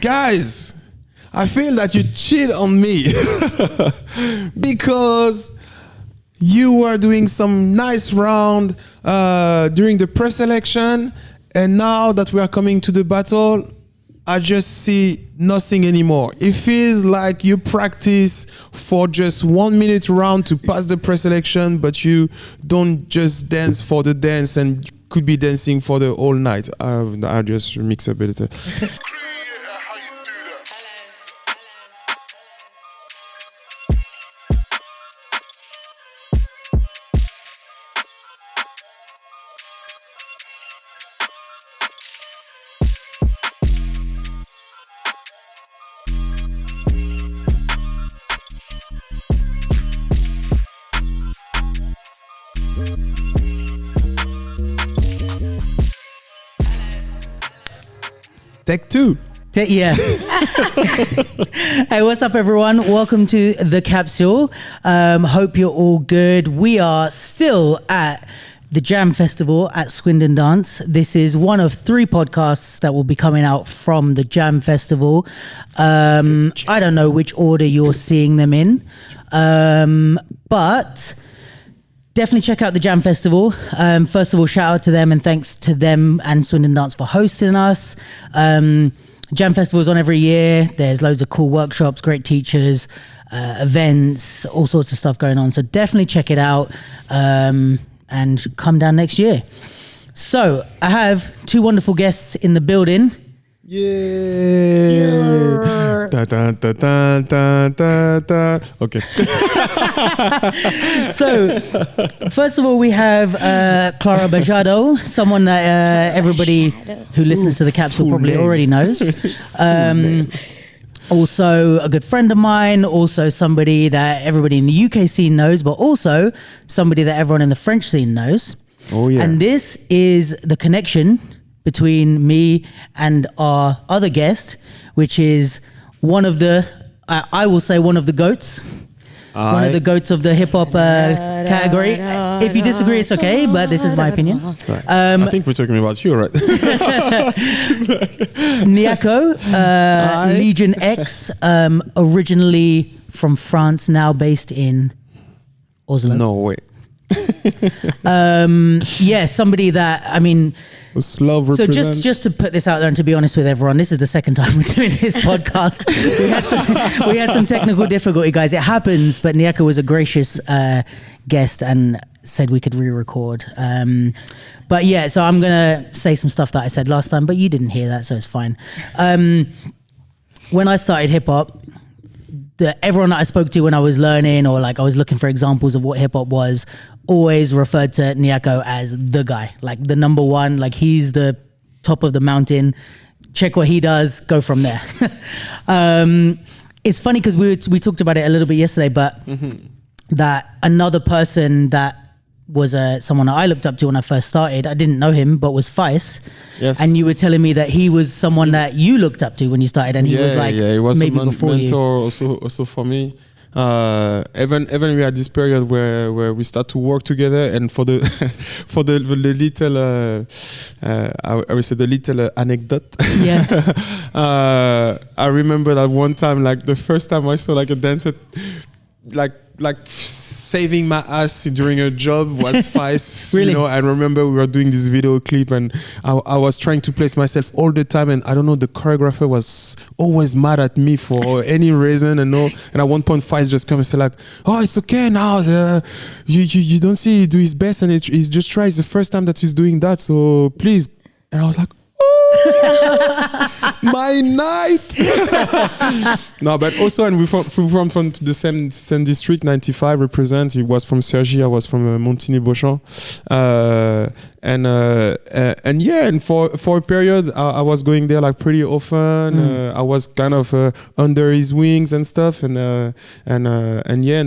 Guys, I feel that you cheat on me because you were doing some nice round during the pre-selection, and now that we are coming to the battle, I just see nothing anymore. It feels like you practice for just 1 minute round to pass the pre-selection, but you don't just dance for the dance and you could be dancing for the whole night. I just mix up a little. Take two. Yeah. Hey, what's up, everyone? Welcome to the Capsule. Hope you're all good. We are still at the Jam Festival at Swindon Dance. This is one of 3 podcasts that will be coming out from the Jam Festival. I don't know which order you're seeing them in, but definitely check out the Jam Festival. First of all, shout out to them and thanks to them and Swindon Dance for hosting us. Jam Festival is on every year. There's loads of cool workshops, great teachers, events, all sorts of stuff going on. So definitely check it out and come down next year. So I have 2 wonderful guests in the building. Yeah. Da, da, da, da, da, da, da. Okay. So, first of all, we have Clara Bajado, someone that everybody who listens to the Capsule probably already knows. Also a good friend of mine, also somebody that everybody in the UK scene knows, but also somebody that everyone in the French scene knows. Oh, yeah. And this is the connection between me and our other guest, which is one of the, I will say one of the GOATs. One of the GOATs of the hip-hop category. If you disagree, it's okay, but this is my opinion. Right. I think we're talking about you, right? Niako, Legion X, originally from France, now based in Oslo. No way. Yeah, somebody that, I mean... So just to put this out there and to be honest with everyone, this is the second time we're doing this podcast. we had some technical difficulty, guys. It happens, but Niako was a gracious guest and said we could re-record. But yeah, so I'm going to say some stuff that I said last time, but you didn't hear that, so it's fine. When I started hip-hop, everyone that I spoke to when I was learning or like I was looking for examples of what hip-hop was always referred to Niako as the guy, like the number one, like he's the top of the mountain. Check what he does, go from there. It's funny because we talked about it a little bit yesterday, but that another person that was someone that I looked up to when I first started, I didn't know him, but was Feist. Yes. And you were telling me that he was someone that you looked up to when you started, and he was like, he was maybe a before mentor also for me. Even we had this period where we start to work together, and for the little I would say the little anecdote. Yeah. I remember that one time, like the first time I saw like a dancer, like saving my ass during a job was Feist. Really? You know, I remember we were doing this video clip and I was trying to place myself all the time, and I don't know, the choreographer was always mad at me for any reason, and at one point Feist just come and say like, oh, it's okay now, you don't see he do his best, and he's just tries. It's the first time that he's doing that, so please. And I was like, my night. No, but also, and we from the same district, 95 represent. He was from Cergy, I was from Montigny-Beauchamp, and yeah, and for a period I was going there like pretty often. I was kind of under his wings and stuff, and yeah, and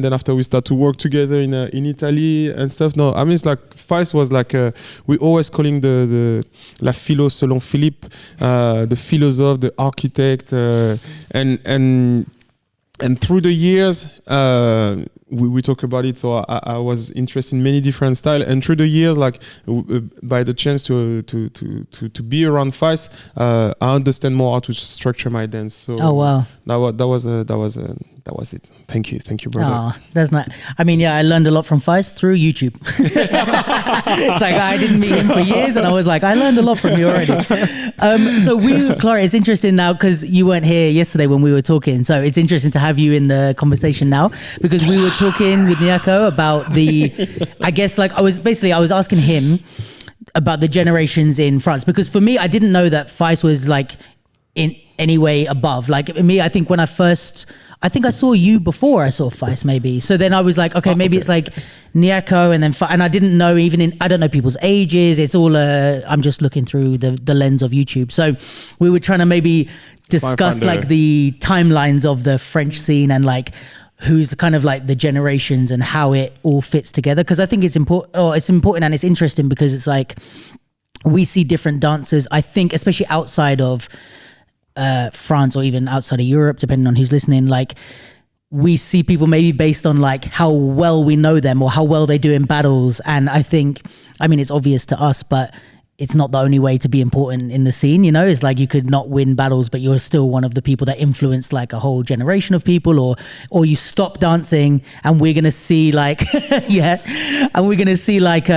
then after we start to work together in Italy and stuff. No, I mean, it's like Feist was like we always calling the la philo selon Philippe, the philosophe, the architect, and through the years we talk about it. So I was interested in many different styles, and through the years, like by the chance to be around Vice, I understand more how to structure my dance. So oh wow, that was it. Thank you, brother. Oh, that's not. I mean, yeah, I learned a lot from Feist through YouTube. It's like I didn't meet him for years, and I was like, I learned a lot from you already. So Clara, it's interesting now because you weren't here yesterday when we were talking. So it's interesting to have you in the conversation now because we were talking with Niako about I guess like I was asking him about the generations in France because for me, I didn't know that Feist was like in any way above. Like me, I think when I saw you before I saw Feist maybe. So then I was like, okay, maybe it's like Niako and I didn't know I don't know people's ages. It's all, I'm just looking through the lens of YouTube. So we were trying to maybe discuss like the timelines of the French scene and like who's kind of like the generations and how it all fits together. Cause I think it's important and it's interesting because it's like, we see different dancers, I think, especially outside of France or even outside of Europe, depending on who's listening, like we see people maybe based on like how well we know them or how well they do in battles. And I think, I mean, it's obvious to us, but it's not the only way to be important in the scene, you know? It's like you could not win battles, but you're still one of the people that influence like a whole generation of people, or you stop dancing and we're gonna see like, yeah, and we're gonna see like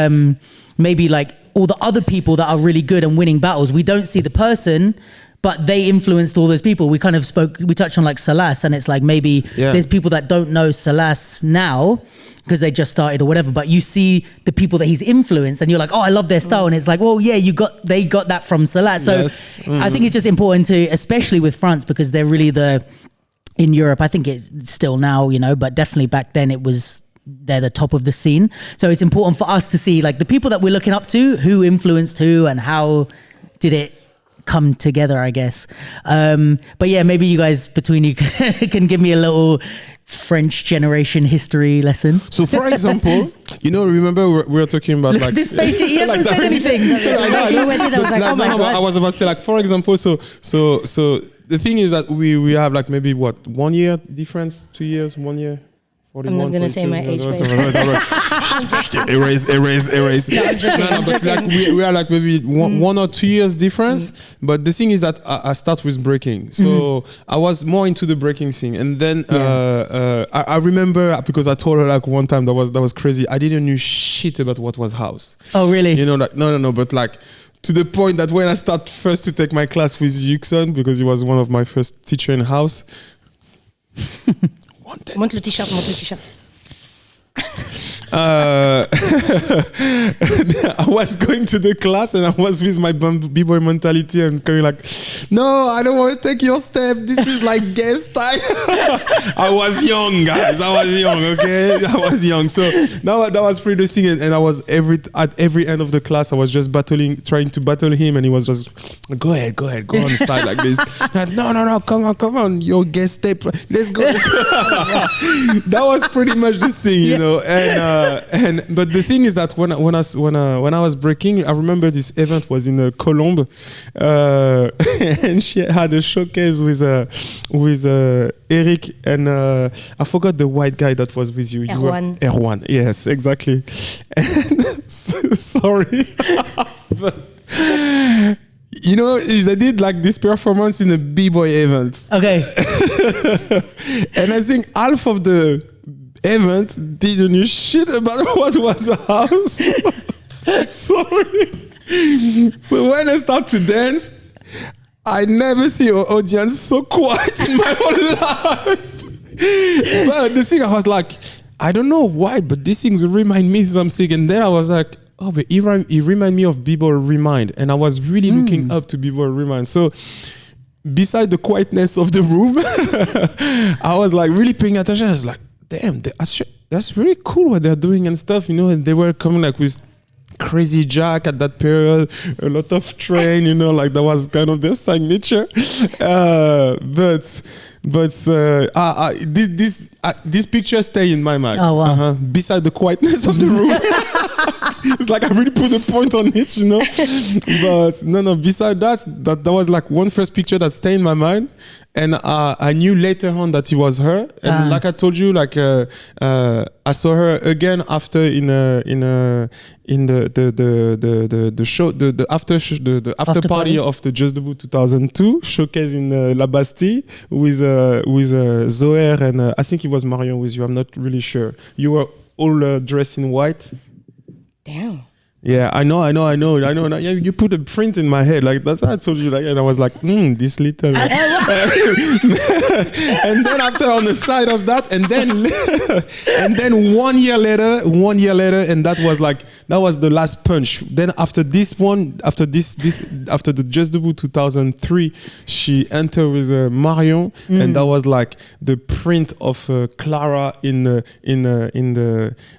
maybe like all the other people that are really good and winning battles. We don't see the person, but they influenced all those people. We touched on like Salas, and it's like maybe there's people that don't know Salas now because they just started or whatever, but you see the people that he's influenced and you're like, oh, I love their style. And it's like, well, yeah, they got that from Salas. So I think it's just important to, especially with France, because they're really in Europe, I think it's still now, you know, but definitely back then they're the top of the scene. So it's important for us to see like the people that we're looking up to, who influenced who and how did it come together, I guess. But yeah, maybe you guys between you can give me a little French generation history lesson. So for example, you know, remember we were talking about like this patient, he hasn't said anything. I was about to say like, for example, so the thing is that we have like maybe 1 year difference, 2 years, 1 year. I'm not gonna say my age. Erase. No, but like we are like maybe 1 or 2 years difference. But the thing is that I start with breaking, so I was more into the breaking thing, and then I remember because I told her like one time that was crazy. I didn't know shit about what was house. Oh really? You know, like no, but like to the point that when I start first to take my class with Yuxon, because he was one of my first teacher in house. Montre le t-shirt. I was going to the class and I was with my b-boy mentality and going like, no, I don't want to take your step. This is like guest time. I was young, guys. Okay? I was young. So that was pretty the thing. And I was at every end of the class, I was just trying to battle him. And he was just, go ahead, go on the side like this. Like, no, come on, your guest step. Let's go. That was pretty much the thing, you know. But the thing is that when I was breaking, I remember this event was in Colombes, and she had a showcase with Eric and I forgot the white guy that was with you. Erwan. Yes, exactly. And sorry, but you know, they did like this performance in a b-boy event. Okay. And I think half of the event didn't know shit about what was a house. Sorry. So when I start to dance, I never see an audience so quiet in my whole life. But the thing I was like, I don't know why, but these things remind me of something. And then I was like, oh, but he remind me of B-Boy Remind. And I was really looking up to B-Boy Remind. So beside the quietness of the room, I was like really paying attention. I was like, damn, that's really cool what they're doing and stuff, you know. And they were coming like with crazy jack at that period, a lot of train, you know, like that was kind of their signature. But But this picture stay in my mind. Oh, wow. Beside the quietness of the room. It's like I really put a point on it, you know. But no. Beside that was like one first picture that stayed in my mind, and I knew later on that it was her. And like I told you, like I saw her again after in the show, the after party of the Juste Debout 2002 showcase in La Bastille with Zoher and I think it was Marion with you. I'm not really sure. You were all dressed in white. Damn. Yeah, I know. Now, yeah, you put a print in my head, like that's how I told you, like, and I was like, this little. And then after on the side of that, and then 1 year later, and that was the last punch. Then after this one, after the Juste Debout 2003, she entered with Marion, and that was like the print of Clara in the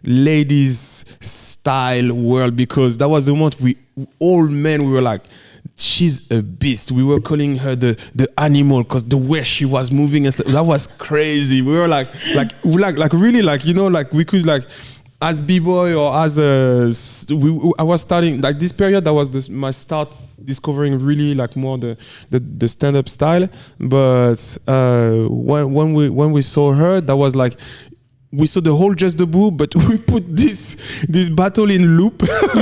ladies style world, because that was the moment we were like, she's a beast. We were calling her the animal because the way she was moving and stuff, that was crazy. We were like really, like, you know, like we could, like, as b-boy or as I was starting like this period, that was my start discovering really like more the stand-up style. But when we saw her, that was like, we saw the whole Juste Debout, but we put this battle in loop.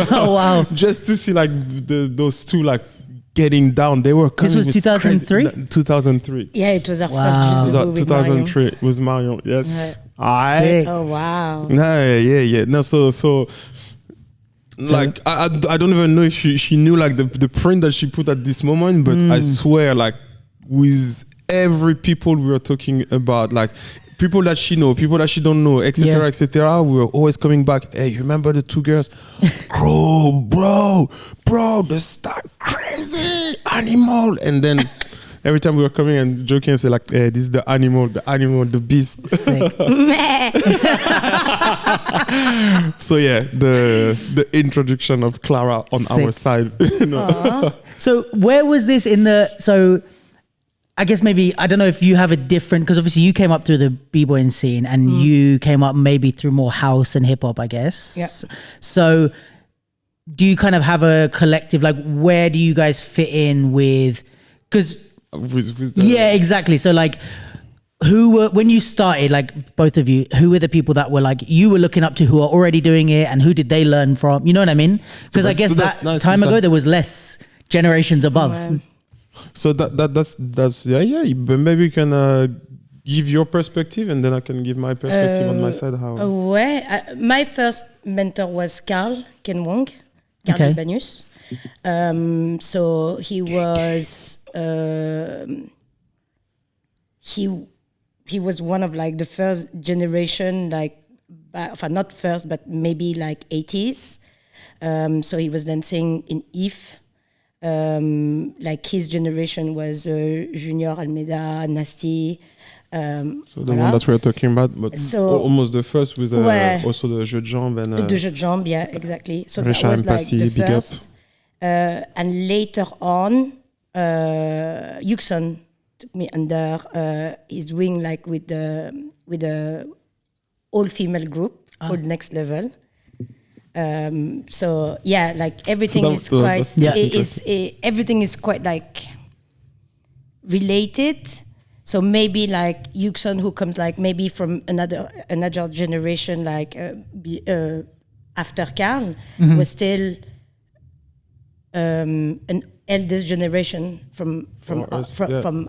Oh wow! Just to see like those two like getting down. They were coming. This was 2003. 2003. Yeah, it was our Wow. first Juste Debout with 2003 with Marion. Yes. Sick. Oh wow. Yeah. No, so like I don't even know if she knew like the print that she put at this moment, but I swear, like, with every people we were talking about, like, people that she know, people that she don't know, etc., etc. We were always coming back. Hey, you remember the two girls? bro, the star, crazy animal. And then every time we were coming and joking and say like, hey, this is the animal, the beast. Sick. So yeah, the introduction of Clara on our side. You know? So where was this so I guess maybe, I don't know if you have a different, because obviously you came up through the b-boying scene and you came up maybe through more house and hip hop, I guess. Yeah. So do you kind of have a collective, like, where do you guys fit in with, because yeah, exactly. So like, who were, when you started, like both of you, who were the people that were like, you were looking up to, who are already doing it, and who did they learn from? You know what I mean? Because I guess that nice time ago, there was less generations above. Ouais. So that's yeah. But maybe you can give your perspective, and then I can give my perspective on my side. How? Ouais. My first mentor was Carl Kenwong, Carl Ibanus. So he was he was one of like the first generation, like, not first, but maybe like 80s. So he was dancing in If. Like his generation was Junior Almeida, Nasty. So the one that we're talking about, but almost the first with also the Jeu de Jambes and the Jeu de Jambes, yeah, exactly. So Richard that was like Passy, the big first. And later on, Yuxon took me under his wing, like with the all-female group called Next Level. So yeah, like everything is quite everything is quite like related. So maybe like Yuxon, who comes like maybe from another generation, like after Carl, was still an eldest generation from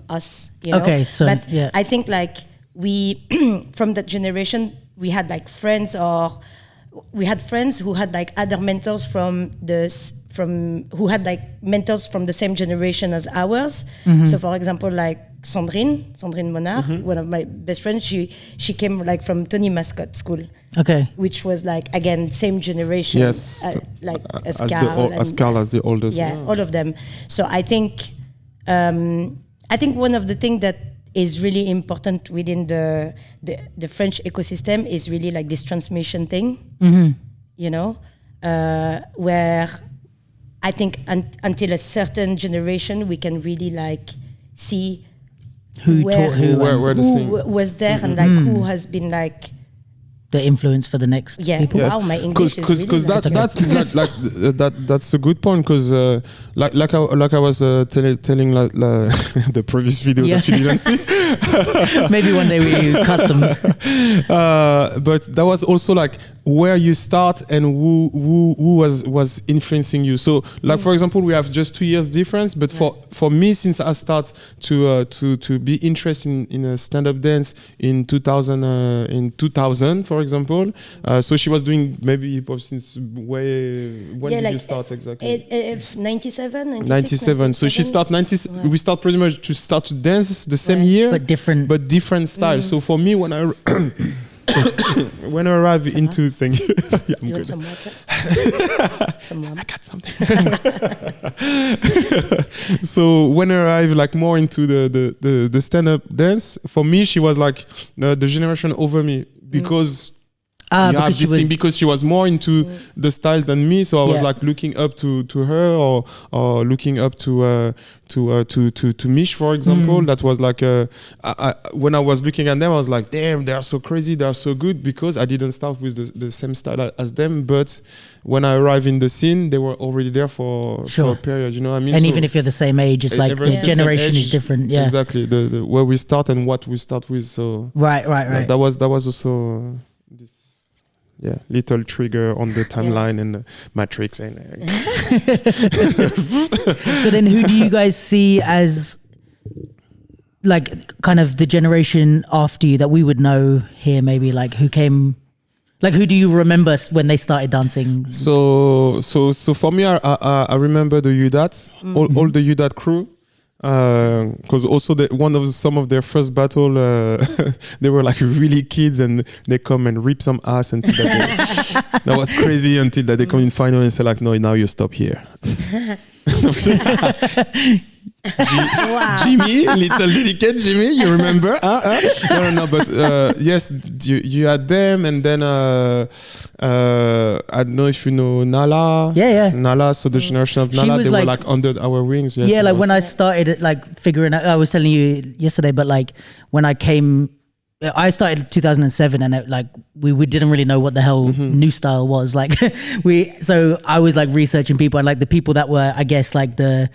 us. You know? Okay, so but I think like we from that generation, we had like friends, or we had friends who had like other mentors who had like mentors from the same generation as ours. So for example, like Sandrine Monard, one of my best friends, she came like from Tony Mascot School. Okay. Which was like, again, same generation. Yes. As Carl. As Carl as the oldest. Yeah, all of them. So I think one of the things that is really important within the French ecosystem is really like this transmission thing, you know, where I think until a certain generation we can really like see Who taught who? Where the thing. was there and like who has been like The influence for the next people. Wow, my English is really that's a good point because like I was telling the previous video that you didn't see. Maybe one day we cut some. But that was also like where you start and who was influencing you. So like for example, we have just 2 years difference. But for me, since I start to be interested in stand-up dance in 2000 for example, so she was doing maybe hip hop since way. When did you start exactly? 97. So she start 90. We start pretty much to start to dance the same year, but different styles. So for me, when I when I arrive into thing, yeah, I'm You good. want some water? Some rum? I got something. So when I arrived like more into the stand-up dance, for me she was like the generation over me because because she was more into the style than me. So I was like looking up to her or looking up to Mish, for example. That was like when I was looking at them, I was like, damn, they are so crazy, they are so good, because I didn't start with the same style as them. But when I arrived in the scene, they were already there for a period, you know what I mean? And so even if you're the same age, it's like the generation is different. Yeah, exactly. The where we start and what we start with. So right. That was also this. Yeah, little trigger on the timeline and the matrix. And so then who do you guys see as like kind of the generation after you that we would know here, maybe like who came, like who do you remember when they started dancing? So for me, I remember the UDAT, all the UDAT crew. Because also some of their first battle, they were like really kids and they come and rip some ass until that was crazy until that they come in final and say like, no, now you stop here. Jimmy, little delicate Jimmy, you remember? No, but yes, you had them, and then I don't know if you know Nala. Yeah. Nala, so the generation of Nala, they were like under our wings. Yes, yeah, like when I started like figuring out, I was telling you yesterday, but like when I started 2007 and we didn't really know what the hell new style was. Like so I was like researching people and like the people that were, I guess, like the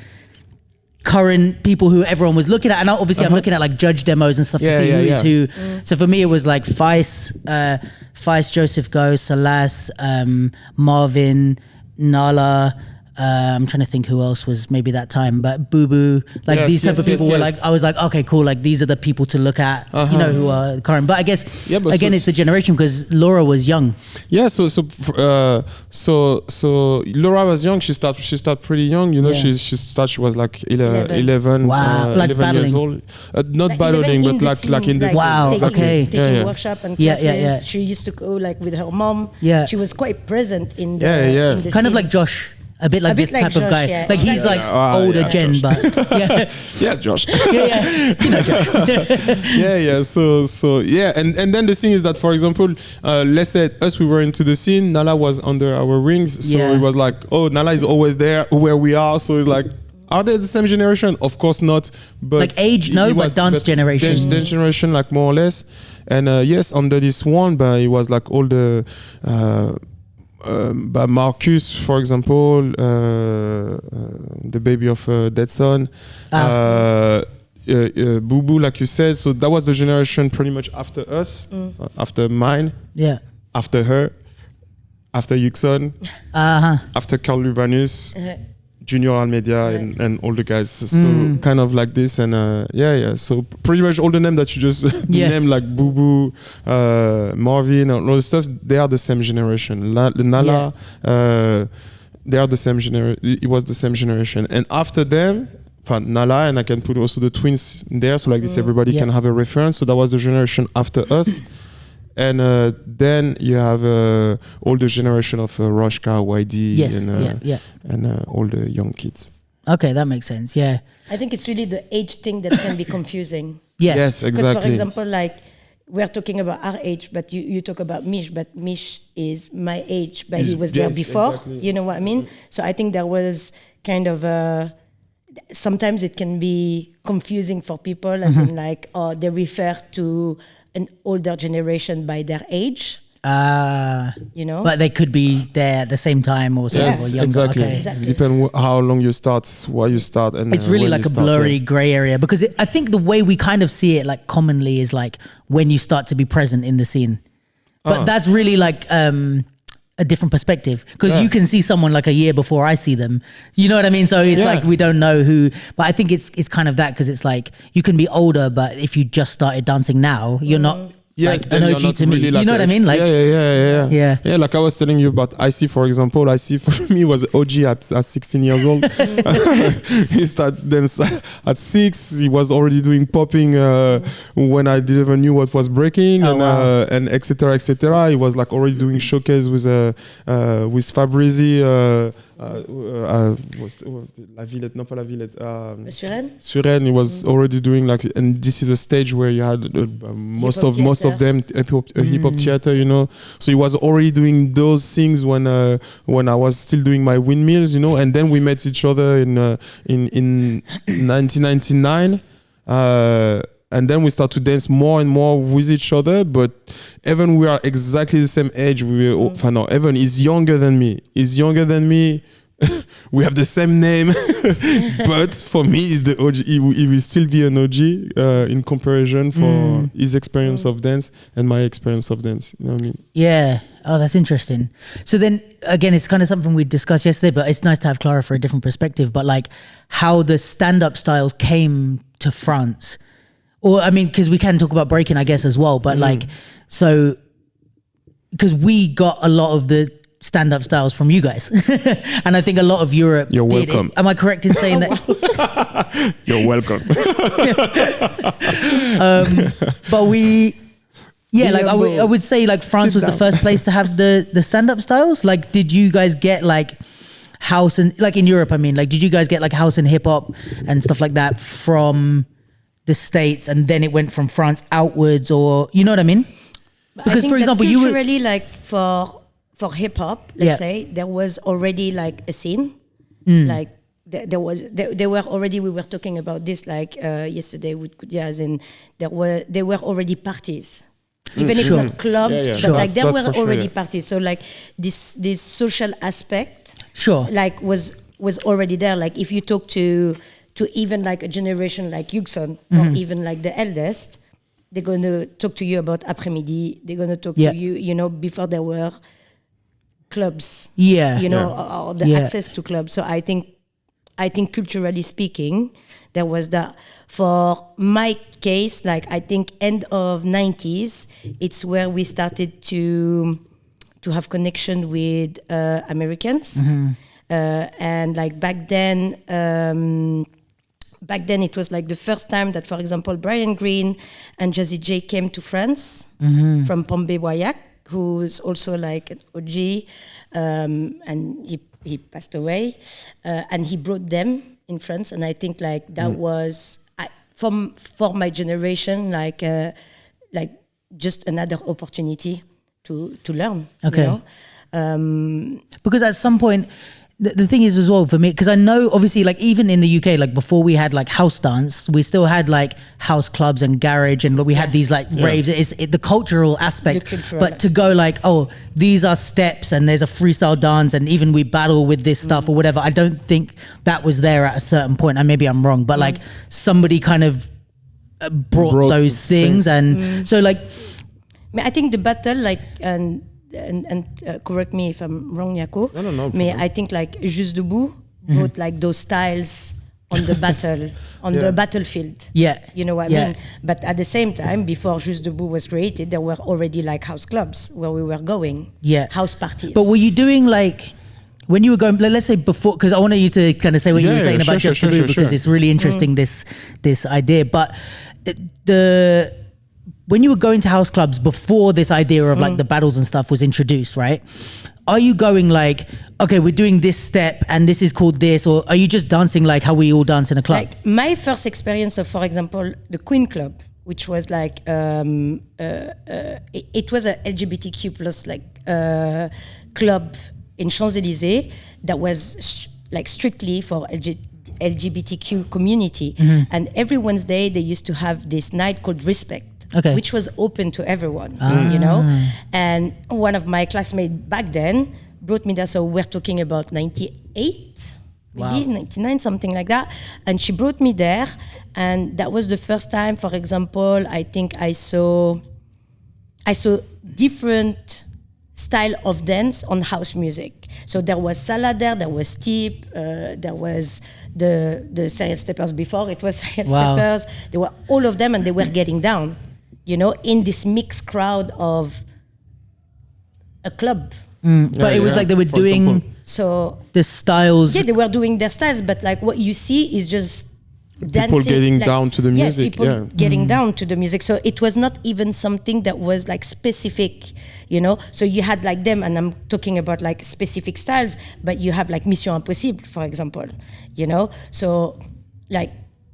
current people who everyone was looking at, and obviously I'm looking at like judge demos and stuff to see who is who. So for me it was like Feist, Joseph Go, Salas, Marvin, Nala, I'm trying to think who else was maybe that time, but Boo Boo, like these type of people were like, I was like, okay, cool, like these are the people to look at, you know, who are current. But I guess again it's the generation, because Laura was young. Yeah, so Laura was young. She started pretty young, you know. She was like 11. Wow, like 11 years old. Not like battling, but like in the taking workshop and classes. She used to go like with her mom. Yeah, she was quite present in the in the kind scene. of like Josh. A bit like this like type Josh, of guy. yeah. Like he's like older gen, Josh. but yes, Josh. You know Josh. So and then the thing is that, for example, let's say us, we were into the scene, Nala was under our wings, so it was like, oh, Nala is always there where we are, so it's like, are they the same generation? Of course not, but like age, but dance generation. Dance generation, like more or less. And yes, under this one, but it was like all the Marcus, for example, the baby of Dead Son, Boo Boo, like you said. So that was the generation pretty much after us, after mine, after her, after Yuxon, after Carl Lubanus, Junior Almedia, and all the guys. So kind of like this, and so pretty much all the names that you just named, like Boo Boo, Marvin, and all the stuff, they are the same generation. Nala, they are the same generation. It was the same generation, and after them, Nala, and I can put also the twins there, so like this everybody can have a reference. So that was the generation after us. And then you have all the generation of Roshka, YD, and all the young kids. Okay, that makes sense. Yeah, I think it's really the age thing that can be confusing. Yes, exactly. For example, like we're talking about our age, but you talk about Mish, but Mish is my age, but he was there before. Exactly. You know what I mean? So I think there was kind of sometimes it can be confusing for people, as in like, they refer to an older generation by their age. You know, but they could be there at the same time or something. Yes, or younger. exactly. Okay. Exactly. Depend how long you start, why you start, and It's really when like you a start, blurry yeah. gray area because I think the way we kind of see it like commonly is like when you start to be present in the scene. But that's really like a different perspective because you can see someone like a year before I see them. You know what I mean? So it's like we don't know who. But I think it's kind of that because it's like you can be older, but if you just started dancing now, you're not. Yes, like then an you're OG not to me. really You like know what I mean? Like yeah. Like I was telling you about IC, for example. IC for me was OG at 16 years old. He started dance at 6. He was already doing popping when I didn't even knew what was breaking, and etc. etc. He was like already doing showcase with Fabrizi. La Villette, not La Villette. Suren, he was already doing like, and this is a stage where you had most of them hip hop theater, you know. So he was already doing those things when I was still doing my windmills, you know. And then we met each other in 1999. And then we start to dance more and more with each other. But Evan, we are exactly the same age. Evan is younger than me. We have the same name. But for me, he's the OG. He will still be an OG in comparison for his experience of dance and my experience of dance. You know what I mean? Yeah. Oh, that's interesting. So then again, it's kind of something we discussed yesterday, but it's nice to have Clara for a different perspective. But like how the stand-up styles came to France. Or, I mean, because we can talk about breaking, I guess, as well. But like, so, because we got a lot of the stand-up styles from you guys. And I think a lot of Europe You're did welcome. it. Am I correct in saying that? You're welcome. But we... Yeah, like I would say like France was the first place to have the stand-up styles. Like, did you guys get like house and... Like in Europe, I mean, like, did you guys get like house and hip-hop and stuff like that from... the States, and then it went from France outwards, or you know what I mean? Because, for example, culturally, like for hip hop, let's say, there was already like a scene, like there were already. We were talking about this like yesterday with Kudiaz, and there were already parties. Even if not clubs, but like there were already parties. So like this social aspect, like was already there. Like if you talk to even like a generation like Yugson or even like the eldest, they're going to talk to you about après-midi. They're going to talk to you, you know, before there were clubs, you know, or the access to clubs. So I think culturally speaking, there was that. For my case, like I think end of 90s, it's where we started to have connection with Americans. And like back then it was like the first time that, for example, Brian Green and Jazzy J came to France from Pombé-Boyac, who's also like an OG, and he passed away, and he brought them in France, and I think like that was for my generation like just another opportunity to learn. Okay. You know? Because at some point. The thing is as well for me, because I know obviously like even in the UK, like before we had like house dance, we still had like house clubs and garage, and we had these like raves. It's the cultural aspect, but to go like, oh, these are steps and there's a freestyle dance, and even we battle with this stuff or whatever. I don't think that was there at a certain point, and maybe I'm wrong, but like somebody kind of brought those things, and so like I think the battle like and correct me if I'm wrong, Niako. No. I think like Juste Debout brought like those styles on the battle, on the battlefield. Yeah. You know what I mean? But at the same time, before Juste Debout was created, there were already like house clubs where we were going. Yeah. House parties. But were you doing like, when you were going, let's say before, because I wanted you to kind of say what you were saying about Juste Debout, because it's really interesting, this idea. But when you were going to house clubs before this idea of like the battles and stuff was introduced, right? Are you going like, okay, we're doing this step and this is called this, or are you just dancing like how we all dance in a club? Like my first experience of, for example, the Queen Club, which was like, it was a LGBTQ plus like club in Champs-Élysées that was like strictly for LGBTQ community. And every Wednesday they used to have this night called Respect. Okay. Which was open to everyone, you know? And one of my classmates back then brought me there. So we're talking about 98, maybe 99, something like that. And she brought me there. And that was the first time, for example, I think I saw different style of dance on house music. So there was Sala there was Steep, there was the Serial Steppers before, it was Serial Steppers. There were all of them and they were getting down, you know, in this mixed crowd of a club. But it was like they were doing the styles. Yeah, they were doing their styles, but like what you see is just dancing, people getting down to the music. People getting down to the music. So it was not even something that was like specific, you know. So you had like them, and I'm talking about like specific styles, but you have like Mission Impossible, for example, you know. So like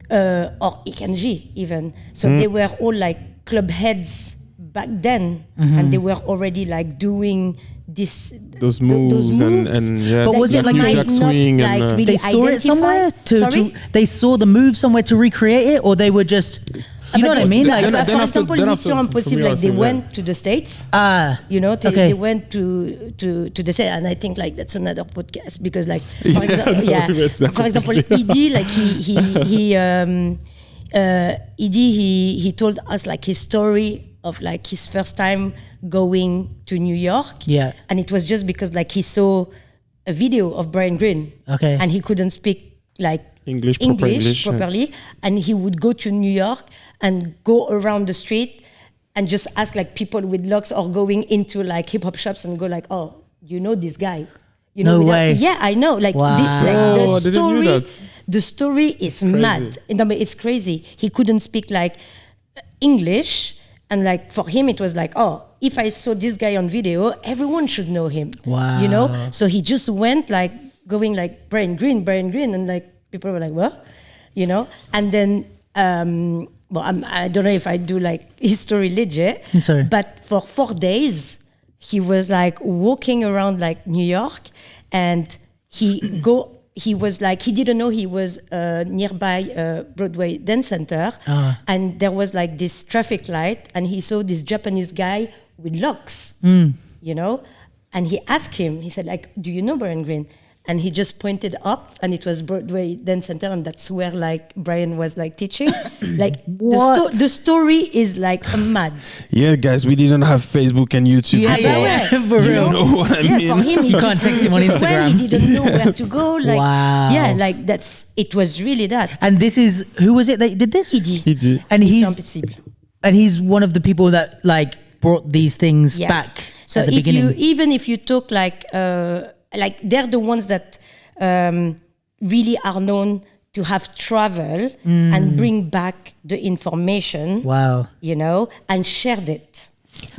or Ikenji even. So they were all like club heads back then, and they were already like doing those moves. And yes, but was it like Jack swing and really they saw it somewhere they saw the move somewhere to recreate it, or they were just you know what I mean? Like for example, Mission Impossible, like they went to the States. You know, they went to the States, and I think like that's another podcast because like for example, Edie, like he told us like his story of like his first time going to New York. Yeah. And it was just because like he saw a video of Brian Green. Okay. And he couldn't speak like English properly. And he would go to New York and go around the street and just ask like people with locks or going into like hip hop shops and go like, oh, you know this guy. You know, no way. Yeah, I know. Like, the story is mad. It's crazy. He couldn't speak like English. And like for him, it was like, oh, if I saw this guy on video, everyone should know him. Wow. You know? So he just went like going like Brian Green. And like people were like, what? You know? And then, I don't know if I do like history legit. Sorry. But for 4 days, he was like walking around like New York, and he was like, he didn't know he was nearby Broadway Dance Center. And there was like this traffic light, and he saw this Japanese guy with locks, you know? And he asked him, he said like, do you know Brian Green? And he just pointed up, and it was Broadway Dance Center, and that's where like Brian was like teaching. Like the story is like mad. Yeah, guys, we didn't have Facebook and YouTube before. For real. You know what I mean? For him, you can't text him on Instagram. He didn't know where to go. Like, yeah, like it was really that. And this is, who was it that did this? Idi. And he's one of the people that like brought these things back so at the beginning. Even if you talk like they're the ones that really are known to have travel and bring back the information. Wow. You know, and shared it.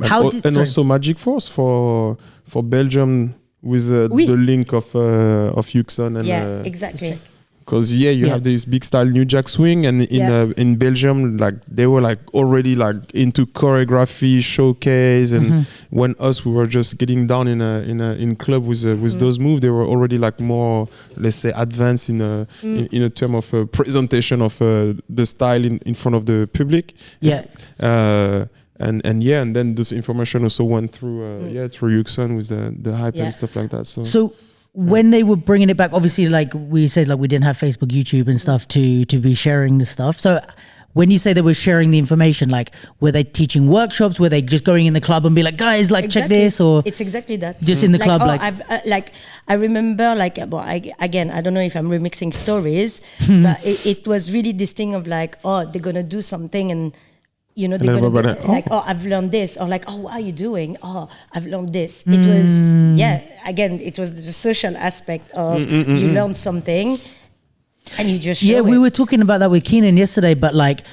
Also Magic Force for Belgium with the link of Yuxon and exactly. Because you have this big style New Jack Swing, and in Belgium, like they were like already like into choreography, showcase, and when we were just getting down in club with those moves, they were already like more, let's say, advanced in a term of presentation of the style in front of the public. Yeah. And then this information also went through through Yuxon with the hype and stuff like that. So when they were bringing it back, obviously, like we said, like we didn't have Facebook, YouTube, and stuff to be sharing the stuff. So when you say they were sharing the information, like were they teaching workshops? Were they just going in the club and be like, guys, like check this? Or it's exactly that. Just in the club, I remember, like, I don't know if I'm remixing stories, but it was really this thing of like, oh, they're gonna do something and. You know, they're going to be like, oh, I've learned this. Or like, oh, what are you doing? Oh, I've learned this. It was, again, it was the social aspect of you learn something and you just show we were talking about that with Keenan yesterday, but like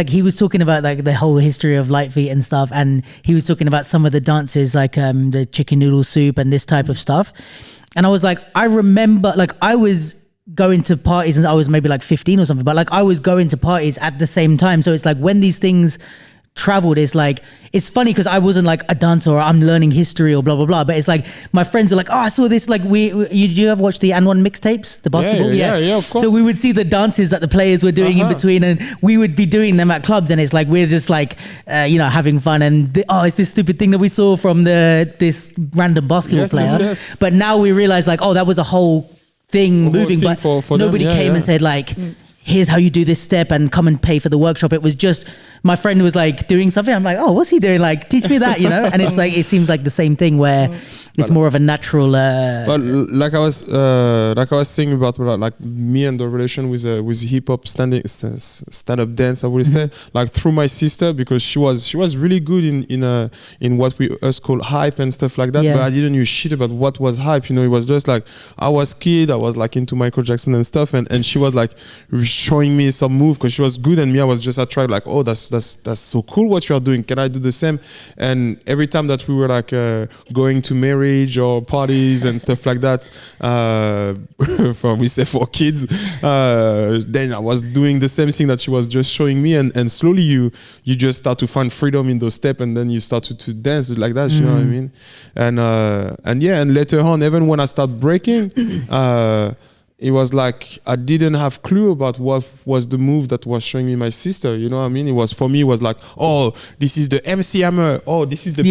he was talking about like the whole history of light feet and stuff. And he was talking about some of the dances, like the chicken noodle soup and this type of stuff. And I was like, I remember, like I was going to parties, and I was maybe like 15 or something, but like I was going to parties at the same time. So it's like when these things traveled is like, it's funny because I wasn't like a dancer or I'm learning history or blah blah blah, but it's like my friends are like, oh, I saw this, like did you ever watch the N1 mixtapes, the basketball? Yeah, of course. So we would see the dances that the players were doing in between, and we would be doing them at clubs, and it's like we're just like having fun, and it's this stupid thing that we saw from this random basketball player. Yes. But now we realize like, oh, that was a whole thing moving, but for nobody came and said like, here's how you do this step and come and pay for the workshop. It was just my friend was like doing something. I'm like, oh, what's he doing? Like, teach me that, And it's like, it seems like the same thing where it's more of a natural. But like I was saying about like me and the relation with hip hop stand up dance, I would say, like through my sister, because she was really good in what we call hype and stuff like that. Yeah. But I didn't know shit about what was hype. It was just like I was kid. I was like into Michael Jackson and stuff, and she was like showing me some move because she was good, and me, I was just attracted, like, oh, that's so cool what you are doing. Can I do the same? And every time that we were like going to marriage or parties and stuff like that, for kids, then I was doing the same thing that she was just showing me, and slowly you just start to find freedom in those steps, and then you start to dance like that. You know what I mean? And later on, even when I start breaking, it was like I didn't have clue about what was the move that was showing me my sister. You know what I mean? It was, for me, it was like, oh, this is the MC Hammer. Oh, this is the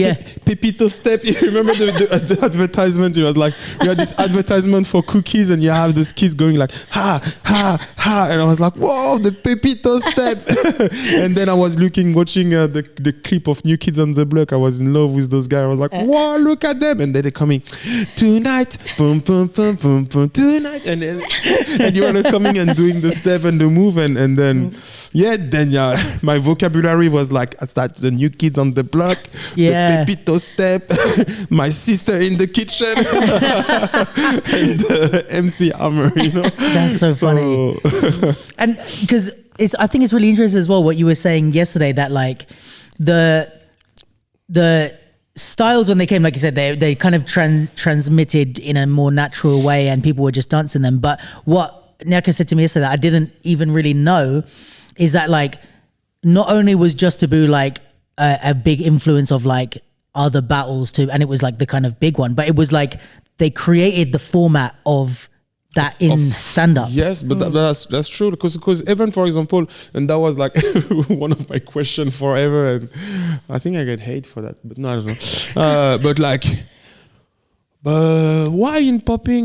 Pepito step. You remember the advertisement? It was like, you had this advertisement for cookies, and you have these kids going like, ha, ha, ha. And I was like, whoa, the Pepito step. And then I was watching the clip of New Kids on the Block. I was in love with those guys. I was like, whoa, look at them. And then they're coming, tonight, boom, boom, boom, boom, boom, tonight. And you are coming and doing the step and the move, and then my vocabulary was like, that's the New Kids on the Block, the Pepito step, my sister in the kitchen, and the MC Hammer. That's so funny. And because I think it's really interesting as well what you were saying yesterday, that like the styles, when they came, like you said, they kind of transmitted in a more natural way, and people were just dancing them. But what Niako said to me yesterday that I didn't even really know is that like not only was Juste Debout like a big influence of like other battles too, and it was like the kind of big one, but it was like they created the format of that in stand-up. Yes, but that's true, because even, for example, and that was like one of my questions forever, and I think I get hate for that, but no, I don't know. But like, why in popping,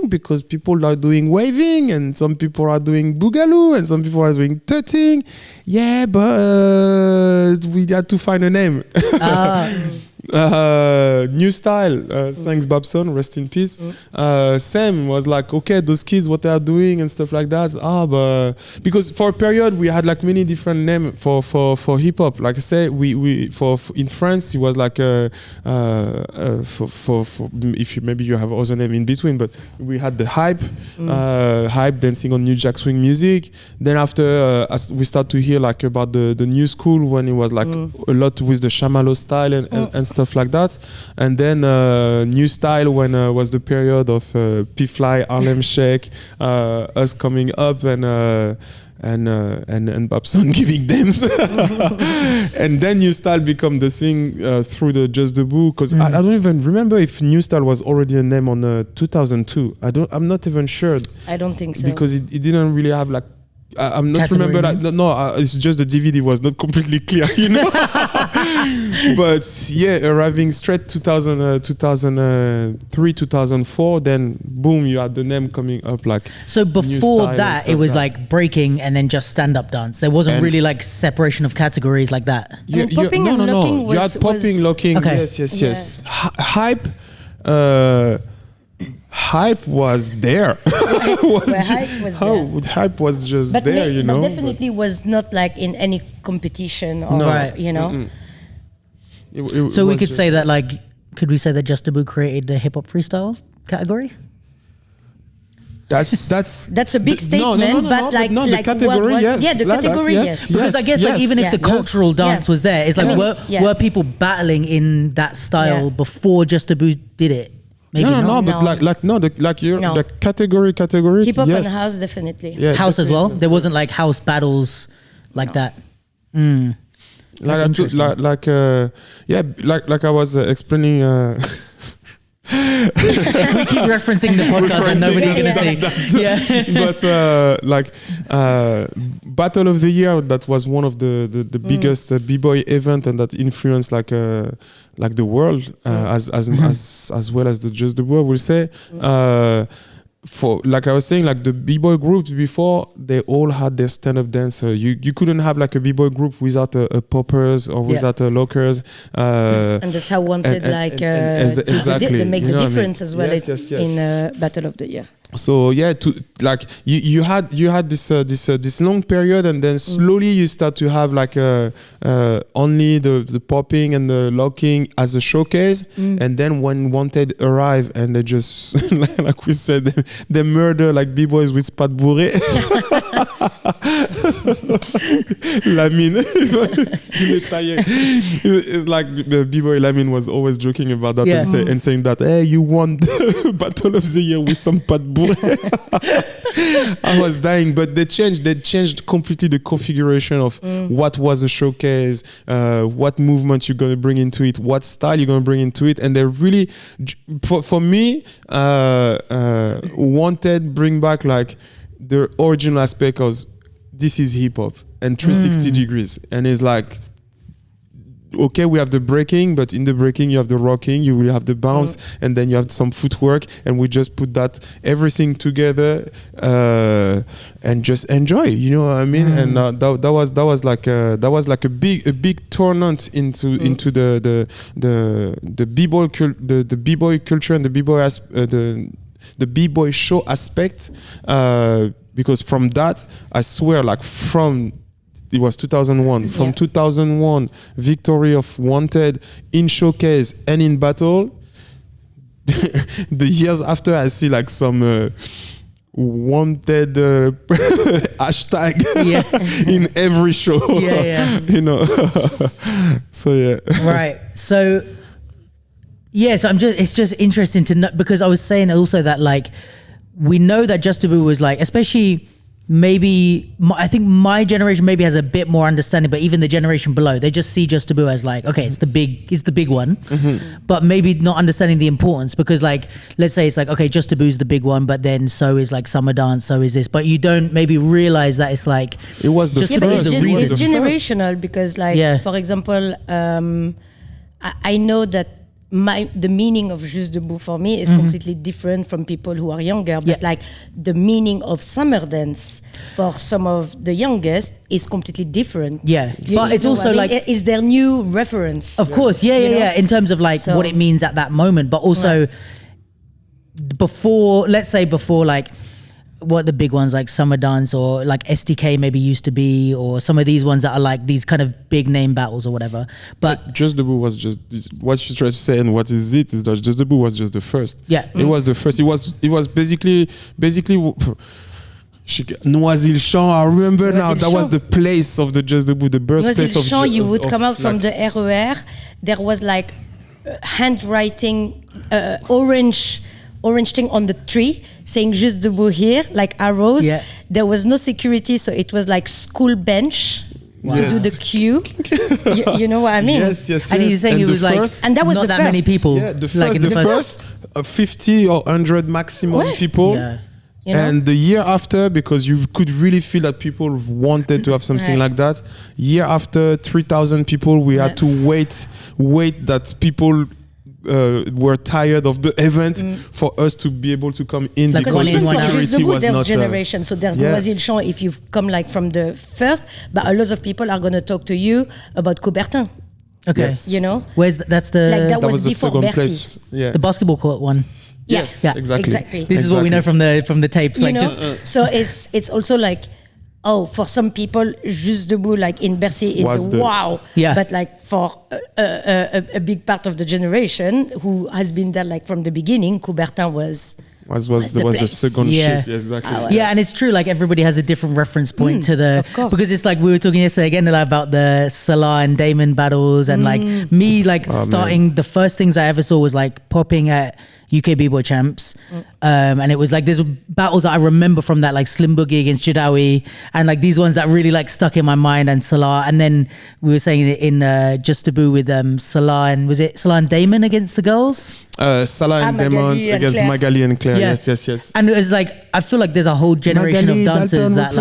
because people are doing waving, and some people are doing boogaloo, and some people are doing tutting. Yeah, but we had to find a name. New style, thanks Babson, rest in peace. Sam was like, okay, those kids, what they are doing and stuff like that. But because for a period we had like many different names for hip hop. Like I say, we in France it was like for if maybe you have other name in between, but we had the hype dancing on New Jack Swing music. Then after we start to hear like about the new school, when it was like a lot with the Shamalo style and stuff like that. And then new style when was the period of P-Fly, Harlem Shake, us coming up, and Babson giving them. And then new style become the thing through the Juste Debout, because I don't even remember if new style was already a name on 2002. I'm not even sure. I don't think so, because it didn't really have like, I'm not category, remember that. No, it's just the DVD was not completely clear, But yeah, arriving straight 2003, 2004, then boom, you had the name coming up like. So before that, it was like breaking and then just stand-up dance. There wasn't really like separation of categories like that. Yeah, popping and locking was, you had popping, locking. Okay. Yes. Hype. Hype was there. Hype was just but there, But definitely was not like in any competition or So we could say that could we say that Juste Debout created the hip hop freestyle category? That's a big statement, but the category, yes. The category, yes. Because I guess even if the cultural dance was there, it's like were people battling in that style before Juste Debout did it? Maybe no, not. but like you're No. like category. Hip hop yes. and house, definitely. Yeah, House as well. definitely. There wasn't like house battles like that. Mm. That's interesting. Like I was explaining. We keep referencing the podcast and nobody's gonna see. Yeah. But Battle of the Year, that was one of the biggest b-boy event, and that influenced like the world as well as the Juste Debout, I will say. For like I was saying, like the b-boy groups before, they all had their stand-up dancer. You couldn't have like a b-boy group without a poppers or without a lockers. And that's how Wanted exactly. they make You the know what I mean? difference as well Yes. in Battle of the Year. So yeah, to like you had this long period, and then slowly you start to have like only the popping and the locking as a showcase, and then when Wanted arrive and they just like we said, they murder like b-boys with Pat Bourré. Lamine, it's like the b-boy Lamine was always joking about that and saying that, hey, you won the Battle of the Year with some Pat Bourré. I was dying, but they changed completely the configuration of what was a showcase, what movement you're gonna bring into it, what style you're gonna bring into it, and they really, for me, Wanted bring back like the original aspect of this is hip hop and 360 degrees, and it's like, okay, we have the breaking, but in the breaking you have the rocking, you will have the bounce, and then you have some footwork, and we just put that everything together and just enjoy. You know what I mean? And that was like a big tournament into the b-boy the b-boy culture and the b-boy the b-boy show aspect, because from that, I swear, like it was 2001. From 2001, victory of Wanted in showcase and in battle. The years after, I see like some Wanted hashtag in every show. You know. So yeah. Right. So yes, it's just interesting to know, because I was saying also that like we know that Juste Debout was like, especially. Maybe I think my generation maybe has a bit more understanding, but even the generation below, they just see Juste Debout as like, okay, it's the big one, but maybe not understanding the importance, because like, let's say it's like, okay, Juste Debout is the big one, but then so is like Summer Dance, so is this, but you don't maybe realize that it's like, it was the Juste But Debout is the reason. it's generational, because like, for example, I know that the meaning of Juste Debout for me is completely different from people who are younger, but like the meaning of Summer Dance for some of the youngest is completely different. But it's also like, is their new reference, of course, in terms of like what it means at that moment, but also before like what the big ones like Summer Dance or like SDK maybe used to be, or some of these ones that are like these kind of big name battles or whatever. But Juste Debout was just what you try to say, and what is it is that Juste Debout was just the first. It was the first. It was basically Noisy-le-Champ. I remember now. That was the place of the Juste Debout, the birthplace of. Noisy-le-Champ. You would come out from the RER. There was like handwriting, orange thing on the tree saying Juste Debout here, like arrows. There was no security, so it was like school bench to do the queue. you know what I mean? Yes. And he's saying it was like, and that was not the that first. many people. The first 50 or 100 maximum people. You know? And the year after, because you could really feel that people wanted to have something like that. Year after, 3,000 people. We had to wait that people were tired of the event for us to be able to come in, like because the security was there's not. Generation, so there's Noisy-le-Champ if you come like from the first, but a lot of people are gonna talk to you about Coubertin. Okay, you know, that's the like that was the before second Bercy. Place. The basketball court one. Yes, exactly. This is what we know from the tapes. Like so it's also like, oh, for some people, Juste Debout, like in Bercy, is wow. But like for a big part of the generation who has been there like from the beginning, Coubertin was the second shit. Exactly. And it's true. Like everybody has a different reference point to the, of course. Because it's like we were talking yesterday again about the Salah and Damon battles, and like me starting the first things I ever saw was like popping at UK B-Boy champs. And it was like, there's battles that I remember from that, like Slim Boogie against Jadawi, and like these ones that really like stuck in my mind, and Salah. And then we were saying it in Juste Debout with Salah, and was it Salah and Damon against the girls? Salah and Damon against Claire. Magali and Claire. Yeah. Yes. And it was like, I feel like there's a whole generation Magali, of dancers Dalton that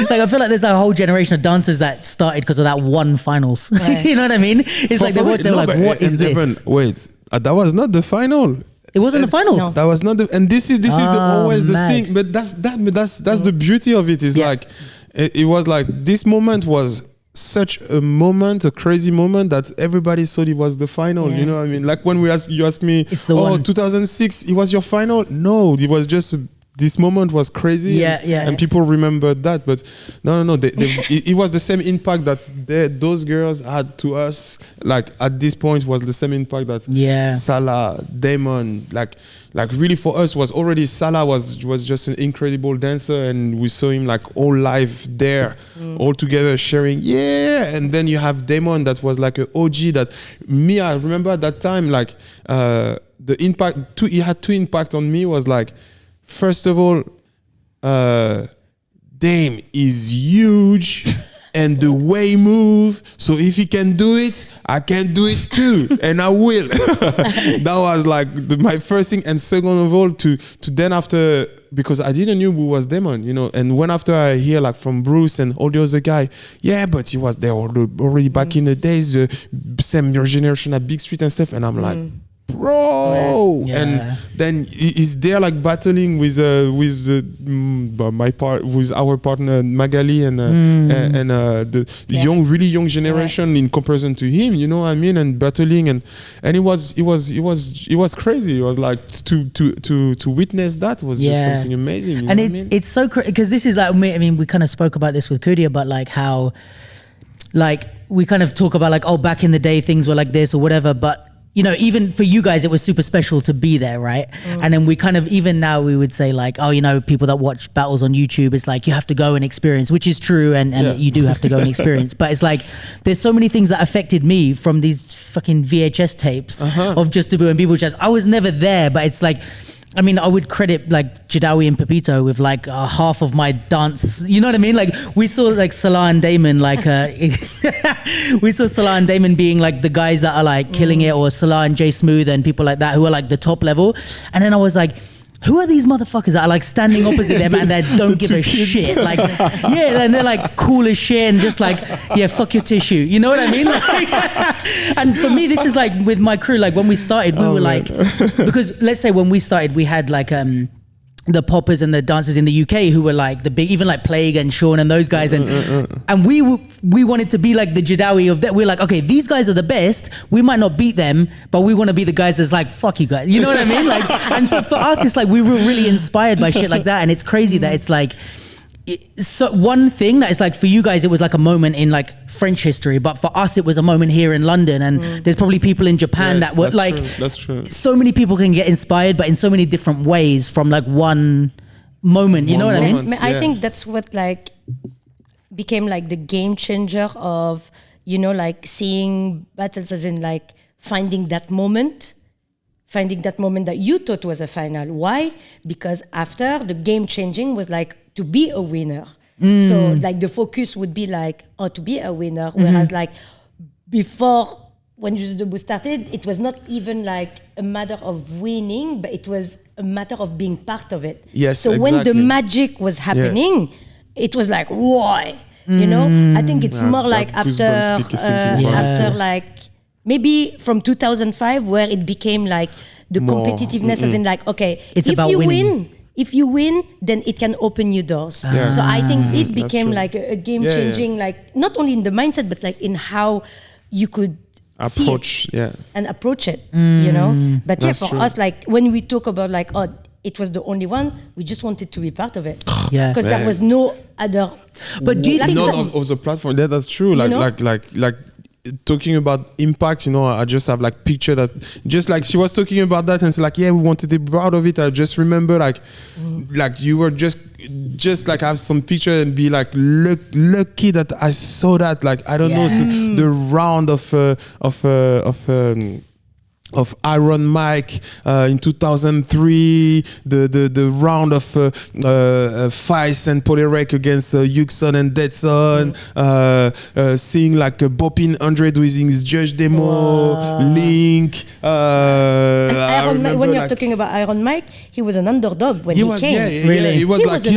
like I feel like there's a whole generation of dancers that started because of that one finals. Right. You know what I mean? It's like they watch, they're like, what is this? Even, wait, that was not the final. It wasn't the final. No. That was not the, and this is always the mad. thing. But that's the beauty of it. Is like it was like this moment was such a moment, a crazy moment that everybody thought it was the final. Yeah. You know what I mean? Like when you asked me, It's the one. 2006, it was your final? No, it was just this moment was crazy. And people remembered that. But no. It was the same impact that those girls had to us. Like at this point was the same impact that Salah, Damon, like really for us was already Salah was just an incredible dancer, and we saw him like all live there, all together sharing. And then you have Damon that was like an OG that I remember at that time, like the impact, he had two impact on me was like, first of all, Dame is huge and the way he move. So if he can do it, I can do it too, and I will. That was like my first thing. And second of all, to then after, because I didn't know who was Damon, you know. And when after I hear like from Bruce and all the other guy, but he was there already back in the days, the same generation at Big Street and stuff. And I'm like, bro, and then he's there like battling with our partner Magali and the really young generation in comparison to him, you know what I mean, and battling and it was crazy. It was like to witness that was just something amazing, you and know it's so crazy because this is like, I mean, we kind of spoke about this with Kudia, but like how like we kind of talk about like, oh, back in the day things were like this or whatever, but you know, even for you guys, it was super special to be there, right? And then we kind of, even now we would say like, oh, you know, people that watch battles on YouTube, it's like, you have to go and experience, which is true. And you do have to go and experience. But it's like, there's so many things that affected me from these fucking VHS tapes of Juste Debout and B-Boy Chats. I was never there, but it's like, I mean, I would credit like Jadawi and Pepito with like half of my dance. You know what I mean? Like we saw like Salah and Damon, like we saw Salah and Damon being like the guys that are like killing it, or Salah and Jay Smooth and people like that who are like the top level. And then I was like, who are these motherfuckers that are like standing opposite them and they don't give a shit? Like, and they're like cool as shit and just like, fuck your tissue. You know what I mean? Like, and for me, this is like with my crew, like when we started, we were like, because let's say when we started, we had like, the poppers and the dancers in the UK who were like the big, even like Plague and Sean and those guys, and we wanted to be like the Jadawi of that. We're like, okay, these guys are the best. We might not beat them, but we want to be the guys that's like, fuck you guys. You know what I mean? Like, and so for us, it's like we were really inspired by shit like that, and it's crazy that it's like. So one thing that is like for you guys, it was like a moment in like French history, but for us, it was a moment here in London, and there's probably people in Japan that were like, that's true. So many people can get inspired, but in so many different ways from like one moment. You know what I mean? I think that's what like became like the game changer of, you know, like seeing battles as in like finding that moment that you thought was a final. Why? Because after the game changing was like to be a winner. So like the focus would be like, to be a winner. Whereas like before, when Juste Debout started, it was not even like a matter of winning, but it was a matter of being part of it. Yes, so exactly. when the magic was happening, it was like, why? You know? I think it's more like after like, maybe from 2005, where it became like the competitiveness as in like, okay, it's if about you winning. If you win, then it can open you doors. So I think it became like a game changing, like not only in the mindset, but like in how you could approach and approach it, you know? But That's for true. us, like when we talk about like, it was the only one, we just wanted to be part of it. Because there was no other. But do you think none of the platform? That's true. Like, You know? like talking about impact, you know, I just have like picture that just like she was talking about that and it's like, we wanted to be proud of it. I just remember like you were just like have some picture and be like lucky that I saw that, like I don't know, so the round of Iron Mike in 2003, the round of Feist and Polyrek against Yuxon and Deadson, seeing like Bopin 100 using Juste Debout, Link. When you're talking about Iron Mike, he was an underdog when he came. Really? He was he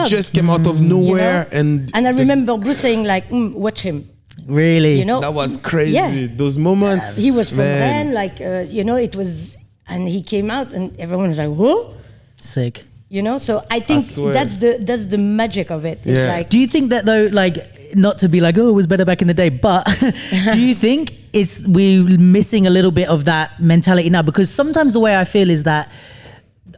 just came out of nowhere, and I remember Bruce saying like, watch him. Really? That was crazy. Those moments. He was from Rennes, like it was, and he came out, and everyone was like, "Whoa!" Sick. So I think that's the magic of it. It's like, do you think that though, like, not to be like, oh, it was better back in the day, but do you think we're missing a little bit of that mentality now? Because sometimes the way I feel is that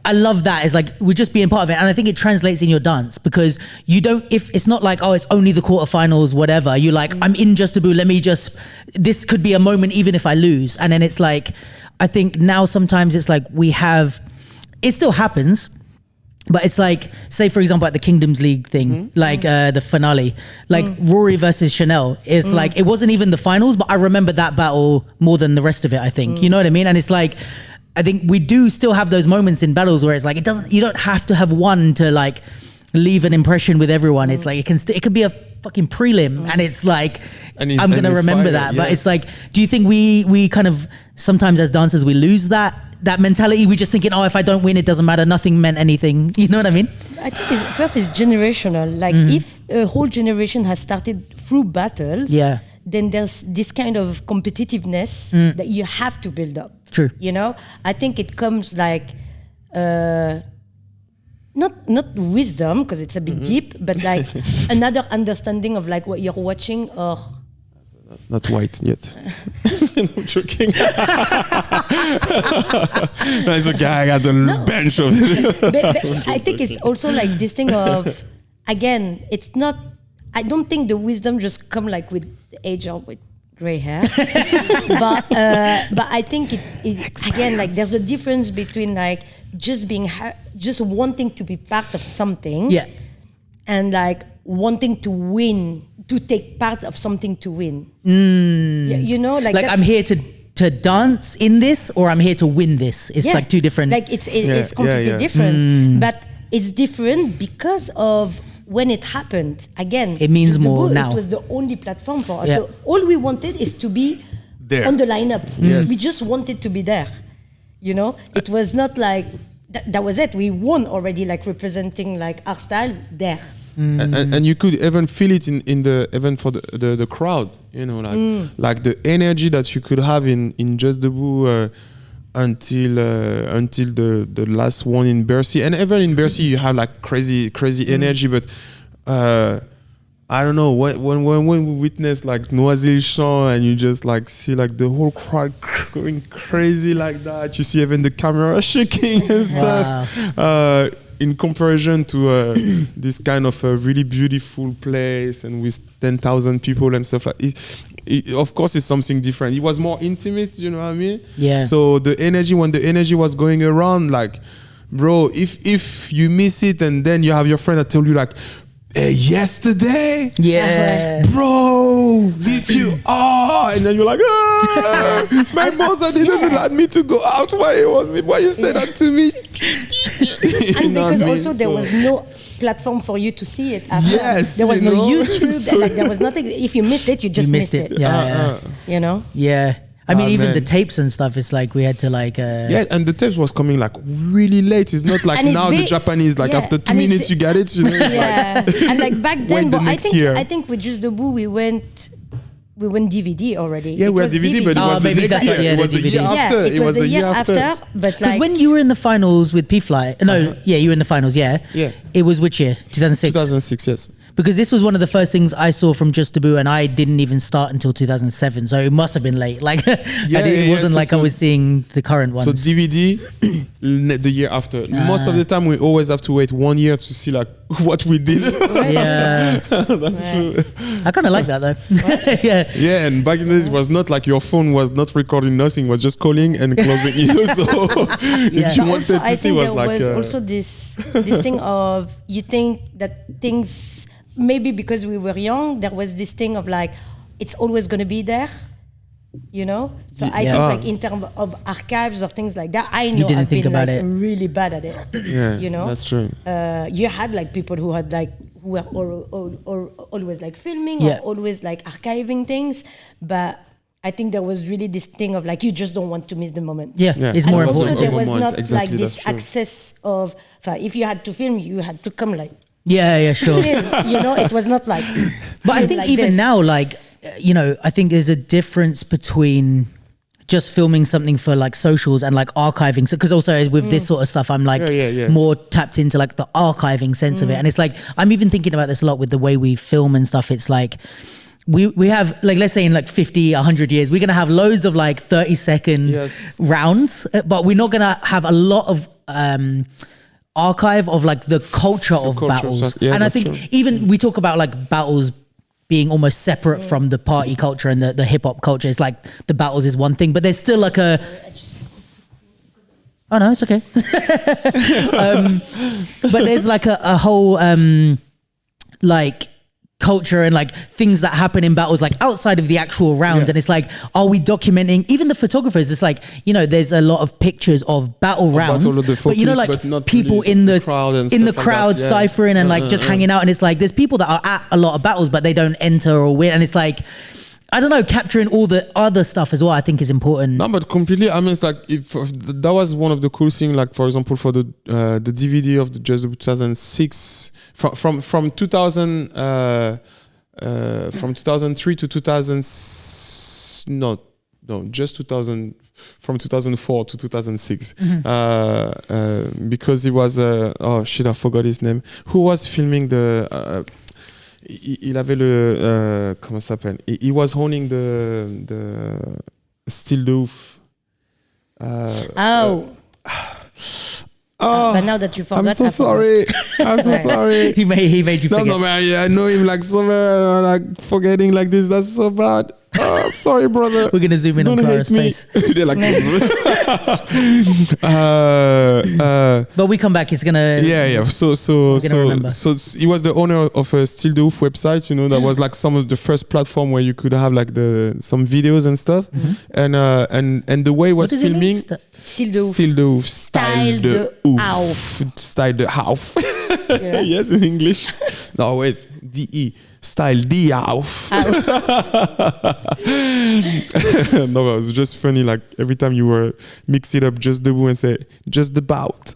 I love that is like we're just being part of it, and I think it translates in your dance because you don't. If it's not like it's only the quarterfinals, whatever. You're like I'm in Juste Debout. This could be a moment even if I lose, and then it's like I think now sometimes it's like it still happens, but it's like say for example at the Kingdoms League thing, like the finale, like Rory versus Chanel. It's like it wasn't even the finals, but I remember that battle more than the rest of it. I think you know what I mean, and it's like. I think we do still have those moments in battles where it's like you don't have to have one to like leave an impression with everyone. It's like it could be a fucking prelim and it's like I'm gonna remember that. But it's like, do you think we kind of sometimes as dancers we lose that mentality? We just thinking, if I don't win it doesn't matter, nothing meant anything. You know what I mean? I think first it's generational. Like if a whole generation has started through battles, then there's this kind of competitiveness that you have to build up. True. I think it comes like not wisdom because it's a bit deep, but like another understanding of like what you're watching or. Not white yet. I'm joking. There's a guy got the bench of it. but I think it's also like this thing of, again, it's not. I don't think the wisdom just come like with age or with gray hair, but I think it again like there's a difference between like just wanting to be part of something, and like wanting to win, to take part of something to win. Like I'm here to dance in this, or I'm here to win this. It's like two different. Like it's completely different, but it's different because of. When it happened, again, it means more now. It was the only platform for us. So all we wanted is to be there on the lineup. We just wanted to be there. It was not like that was it. We won already, like representing like our style there. And you could even feel it in the event for the crowd. Like the energy that you could have in Juste Debout. Until the last one in Bercy, and even in Bercy you have like crazy energy, but I don't know when we witness like Noisy Champ and you just like see like the whole crowd going crazy like that, you see even the camera shaking and stuff. In comparison to this kind of a really beautiful place and with 10,000 people and stuff like it, of course it's something different. It was more intimate, you know what I mean? Yeah. So when the energy was going around, like, bro, if you miss it and then you have your friend that told you like, hey, yesterday, bro, if you are, and then you're like, my boss didn't let me to go out. Why you say that to me? And because also there was no platform for you to see it after. Yes, there was no YouTube. So like, there was nothing. If you missed it, you just missed it. Yeah. Yeah. I mean, even the tapes and stuff, it's like we had to like... and the tapes was coming like really late. It's not like now the Japanese, like after 2 minutes you get it. And like back then, but I think with Juste Debout we went DVD already. Yeah, we had DVD, but it was the next year. It was the year after. It was the year after. But because when you were in the finals with P-Fly, you were in the finals, It was which year? 2006? 2006, yes. Because this was one of the first things I saw from Juste Debout, and I didn't even start until 2007, so it must have been late. Like, it wasn't like I was seeing the current ones. So DVD, the year after. Most of the time, we always have to wait 1 year to see like what we did. That's true. I kind of like that though. Yeah, and back in the days, it was not like your phone was not recording nothing, it was just calling and closing you. So if you wanted to see, was like... I think there was also this thing of, you think that things... Maybe because we were young, there was this thing of like, it's always going to be there. you know. So I Yeah. think like in terms of archives or things like that, I know didn't I've think been about like it. really bad at it. Yeah, You know, that's true. You had like people who had like who were always like filming Yeah. or always like archiving things, but I think there was really this thing of like you just don't want to miss the moment. Yeah, Yeah. it's And more Also, important. there was Moments, not exactly, like this that's true. access of if you had to film, you had to come like Yeah, sure. film. You know, it was not like. But I film think like even this. now, like, you know, I think there's a difference between just filming something for like socials and like archiving. Because also with this sort of stuff, I'm like Yeah. more tapped into like the archiving sense of it. And it's like, I'm even thinking about this a lot with the way we film and stuff. It's like, we have like, let's say in like 50, 100 years, we're going to have loads of like 30-second Yes. rounds, but we're not going to have a lot of, archive of like the culture of culture, battles. yeah, And I that's think true. even we talk about like battles being almost separate from the party culture and the hip hop culture. It's like the battles is one thing, but there's still like a. Oh no, it's okay. But there's like a whole like culture and like things that happen in battles like outside of the actual rounds. Yeah. And it's like, are we documenting even the photographers? It's like, you know, there's a lot of pictures of battle rounds, battle of the but you know, focus, like but not people really in the the crowd and in the stuff like crowd that, yeah. ciphering and like just hanging out. And it's like there's people that are at a lot of battles but they don't enter or win, and it's like, I don't know, capturing all the other stuff as well I think is important. No, but completely. I mean, it's like if that was one of the cool things. Like for example, for the DVD of the Juste Debout 2006, from 2000 from 2003 to 2000. No, just 2000. From 2004 to 2006, because he was oh shit, I forgot his name. Who was filming the? Il avait le comment ça s'appelle? He was owning the Still Doof. But now that you forgot, I'm so I forgot. sorry. I'm so sorry. he made you forget. No, man. Yeah, I know him like somewhere, like forgetting like this. That's so bad. Oh, I'm sorry, brother. We're gonna zoom in on Don't Clara's hate me. face. They're like, But we come back, it's gonna yeah. So remember. he was the owner of a Still Doof website. You know, that was like some of the first platform where you could have like some videos and stuff. And the way he was what does it mean? filming. Still do. Style de ouf. Style de ouf. Yeah. Yes, in English. No, wait. DE. Style de ouf. No, it was just funny. Like every time you were mix it up, Juste Debout and say Juste Debout.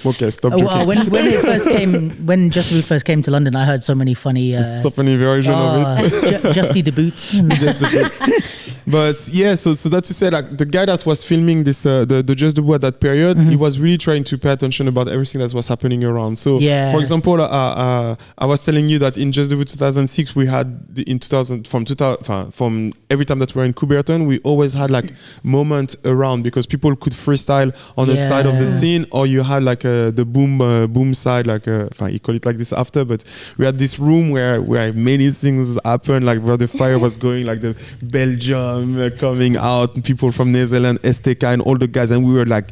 Okay, stop joking. Well, when it first came, when Juste Debout first came to London, I heard so many funny So funny version of it. Juste Debout. Just a bit. But yeah, so that to say, like the guy that was filming this, the Juste Debout at that period, he was really trying to pay attention about everything that was happening around. So, Yeah. for example, I was telling you that in Juste Debout 2006, we had in 2000 from every time that we're in Coubertin, we always had like moment around because people could freestyle on the side of the scene, or you had like the boom side, like you call it like this after, but we had this room where many things happened, like where the fire was going, like the Belgium coming out, people from Netherlands, STK, and all the guys, and we were like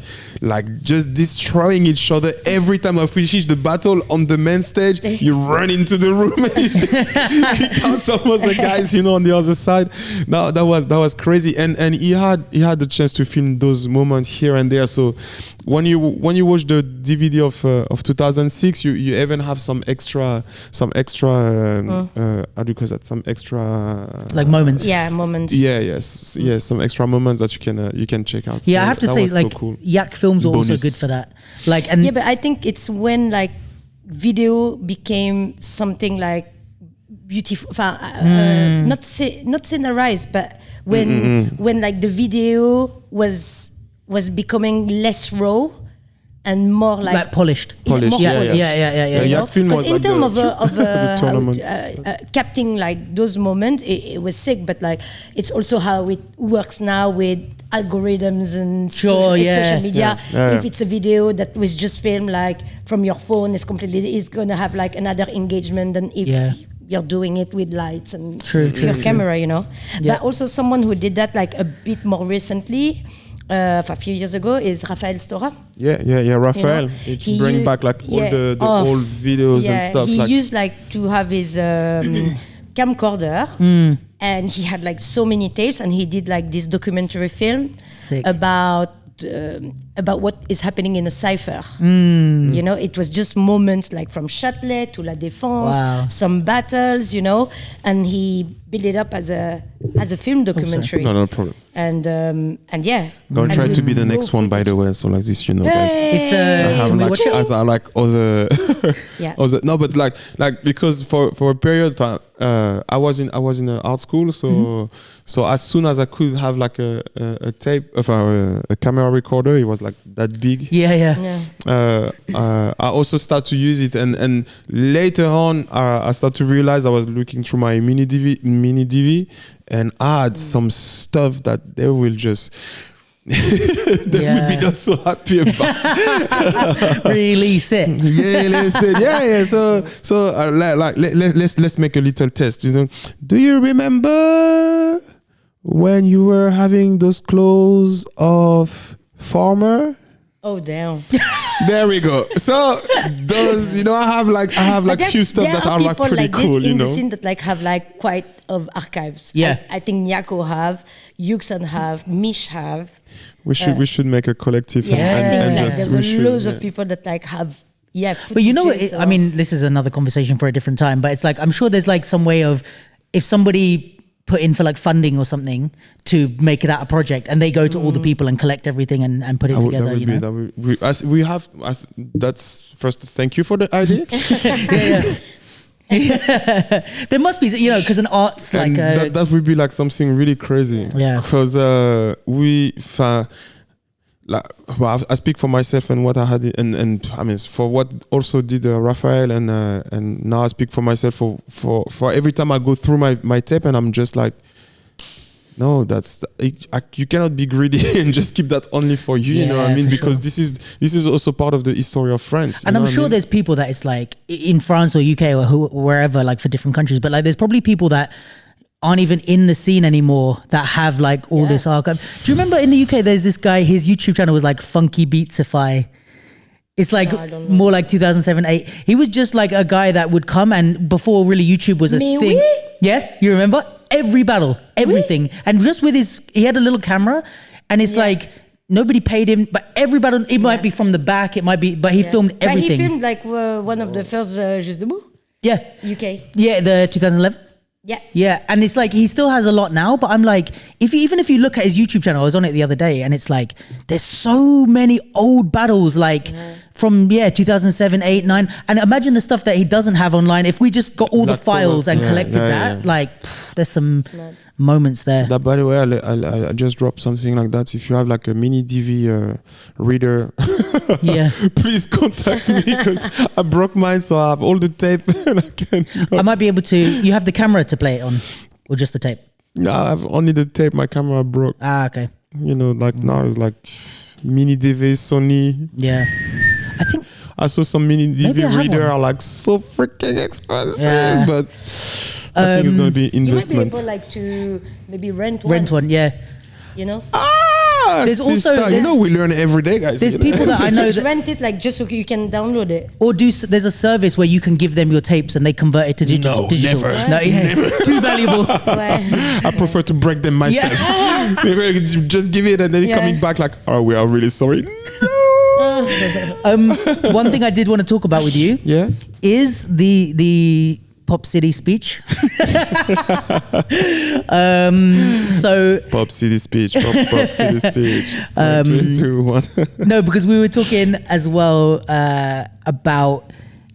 just destroying each other every time I finish the battle on the main stage. You run into the room and you just kick out some of the guys, you know, on the other side. Now that was crazy, and he had the chance to film those moments here and there. So when you watch the DVD of 2006, you even have some extra how do you call that? Some extra Like moments. Yeah, moments. Yes, some extra moments that you can check out. Yeah, So I have to that say, was like, so cool. Yak films are also Bonus. good for that. Like, and Yeah, but I think it's when like video became something like beautiful, not scenarized, but when like the video was becoming less raw and more like polished. Polished, Yeah. Yeah, Yak film was in like terms the tournament. capturing like those moments, it was sick. But like it's also how it works now with algorithms and social media. Yeah. If it's a video that was just filmed like from your phone, it's gonna have like another engagement than if you're doing it with lights and your camera, you know. Yeah. But also someone who did that like a bit more recently. A few years ago is Raphael Stora. Yeah, Raphael. You know, It he bring u- back like all yeah, the of- old videos and stuff. He like, used like to have his camcorder and he had like so many tapes, and he did like this documentary film Sick. about what is happening in a cipher. You know, it was just moments like from Châtelet to La Défense, Wow. some battles, you know, and he built it up as a film documentary. No problem. And yeah. Don't And try we to be the next drove one, by the way. So like this, you know, guys. It's I have can we like watch it? as I like other, Yeah. other no, but like because for a period, I was in an art school, so so as soon as I could have like a tape of a camera recorder, it was like that big. Yeah. Yeah. I also start to use it, and later on, I start to realize I was looking through my mini DV, and I had some stuff that they will just. They would be not so happy about. Release it. Yeah, listen, yeah. So let's make a little test. You know, do you remember when you were having those clothes of farmer? Oh damn. There we go. So those, you know, I have like But few stuff there that are like people pretty like this cool, you in know. the scene that like have like quite of archives. Yeah. I think Niako have, Yuxan have, Mish have. We should make a collective Yeah, I and think like just there's loads yeah. of people that like have. Yeah, But you know what? footages I mean, this is another conversation for a different time. But it's like I'm sure there's like some way of if somebody put in for like funding or something to make that a project, and they go to all the people and collect everything and put it together. You know, That's first. Thank you for the idea. there must be, you know, because an art's like And that would be like something really crazy. Yeah. Because well, I speak for myself and what I had, and I mean for what also did Raphael, and now I speak for myself for every time I go through my tape, and I'm just like, no, you cannot be greedy and just keep that only for you. You know what I Yeah, mean? for Because sure. this is also part of the history of France. and I'm sure there's people that it's like in France or UK or wherever, like for different countries, but like there's probably people that aren't even in the scene anymore that have like all this archive. Do you remember in the UK there's this guy, his YouTube channel was like Funky Beatsify. It's like No, I don't know. more like 2007-8. He was just like a guy that would come, and before really YouTube was a Mais thing. oui. Yeah, you remember? Every battle, everything. And just with he had a little camera, and it's like nobody paid him, but every battle, it might be from the back, it might be, but he filmed But everything. he filmed like one of the first Juste Debout, Yeah. UK. Yeah, the 2011. Yeah. Yeah, and it's like he still has a lot now, but I'm like, even if you look at his YouTube channel, I was on it the other day, and it's like there's so many old battles, like from 2007, 8, 9, and imagine the stuff that he doesn't have online. If we just got all the files and collected that, like there's some moments there. That, by the way, I just dropped something like that. If you have like a mini DV reader, Yeah, please contact me because I broke mine, so I have all the tape. And I might be able to. You have the camera to play it on, or just the tape? No, I have only the tape. My camera broke. Ah, okay. You know, like now it's like mini DV Sony. Yeah, I think I saw some mini Maybe I DV have reader one. are like so freaking expensive, Yeah. but I think it's gonna be You might be investment. able like to maybe rent one. Yeah, You know, There's also- sister, you know, we learn every day, guys. there's you know? people that I know just that. rent it like just so you can download it. Or there's a service where you can give them your tapes and they convert it to digital. No, digital. never. No, yeah. Too valuable. Ouais. I prefer to break them myself. Just give it and then coming back like, oh, we are really sorry. One thing I did want to talk about with you Yeah. is the Pop City speech. So Pop City speech. Pop City speech. 3, 2, 1. no, because we were talking as well about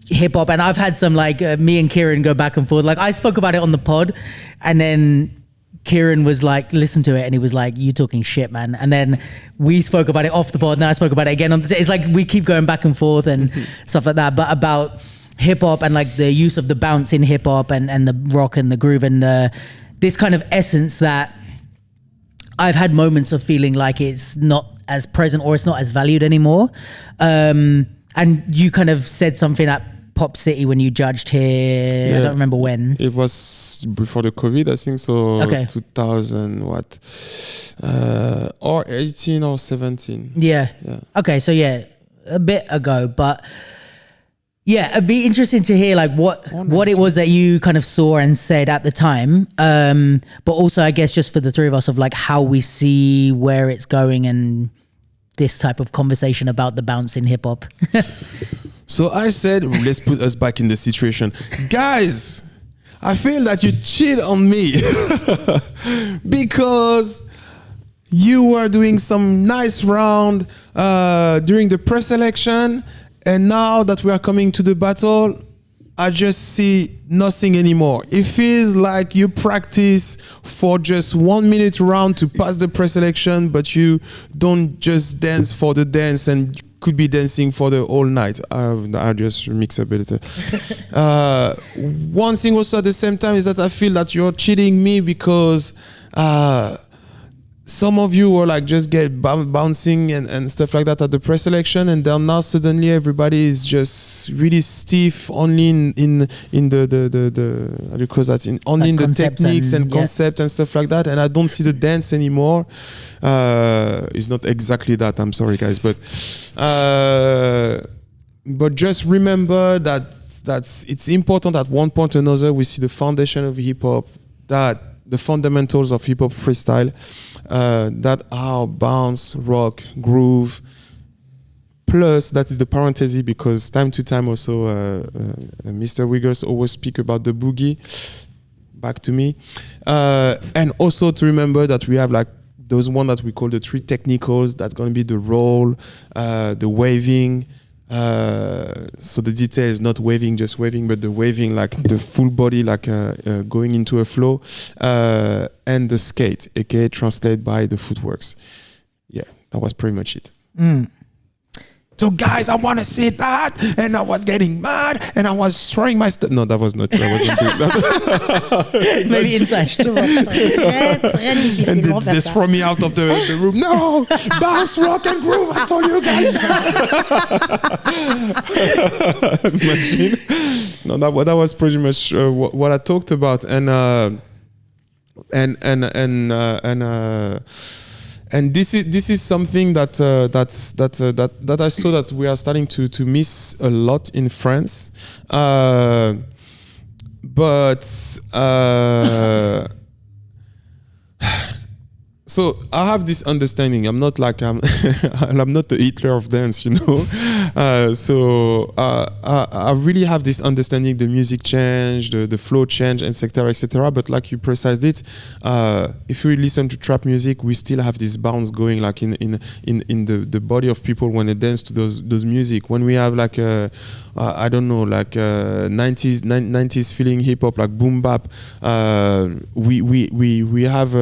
hip hop, and I've had some like me and Kieran go back and forth. Like I spoke about it on the pod, and then Kieran was like, listen to it, and he was like, you talking shit, man. And then we spoke about it off the pod, and then I spoke about it again on the. It's like we keep going back and forth and stuff like that. But about hip hop and like the use of the bounce in hip hop and the rock and the groove and this kind of essence that I've had moments of feeling like it's not as present or it's not as valued anymore. And you kind of said something at Pop City when you judged here. Yeah. I don't remember when. It was before the COVID, I think. So Okay. 2000 what? Or 18 or 17. Yeah. Yeah. Okay, so yeah, a bit ago, but Yeah, it'd be interesting to hear like what it was that you kind of saw and said at the time. But also, I guess, just for the three of us, of like how we see where it's going and this type of conversation about the bounce in hip hop. So I said, let's put us back in the situation. Guys, I feel that you cheat on me because you were doing some nice round during the pre-selection, and now that we are coming to the battle, I just see nothing anymore. It feels like you practice for just 1 minute round to pass the pre-selection, but you don't just dance for the dance and could be dancing for the whole night. I just mix up a little. One thing also at the same time is that I feel that you're cheating me because some of you were like just get bouncing and stuff like that at the pre-selection, and then now suddenly everybody is just really stiff only in the how do you call that, only in the techniques and concept and stuff like that, and I don't see the dance anymore. It's not exactly that, I'm sorry guys, but just remember that it's important at one point or another we see the foundation of hip hop, that the fundamentals of hip hop freestyle, that are bounce, rock, groove. Plus, that is the parenthesis, because time to time also Mr. Wiggers always speak about the boogie. Back to me. And also to remember that we have like those one that we call the three technicals. That's going to be the roll, the waving. So the detail is not waving, just waving, but the waving like the full body, like going into a flow, and the skate, aka translate by the footworks. Yeah, that was pretty much it. So guys, I want to say that, and I was getting mad, and I was throwing my stuff. No, that was not true. I wasn't doing that. Maybe inside. And they throw me out of the room. No, bounce, rock, and groove. I told you guys. Imagine. No, that was pretty much what I talked about, and this is something that I saw that we are starting to miss a lot in France, but so I have this understanding. I'm not like I'm not the Hitler of dance, you know. So I really have this understanding. The music change, the flow change, etc., etc. But like you precised it, if we listen to trap music, we still have this bounce going, like in the body of people when they dance to those music. When we have like I don't know, like 90s feeling hip hop, like boom bap, we have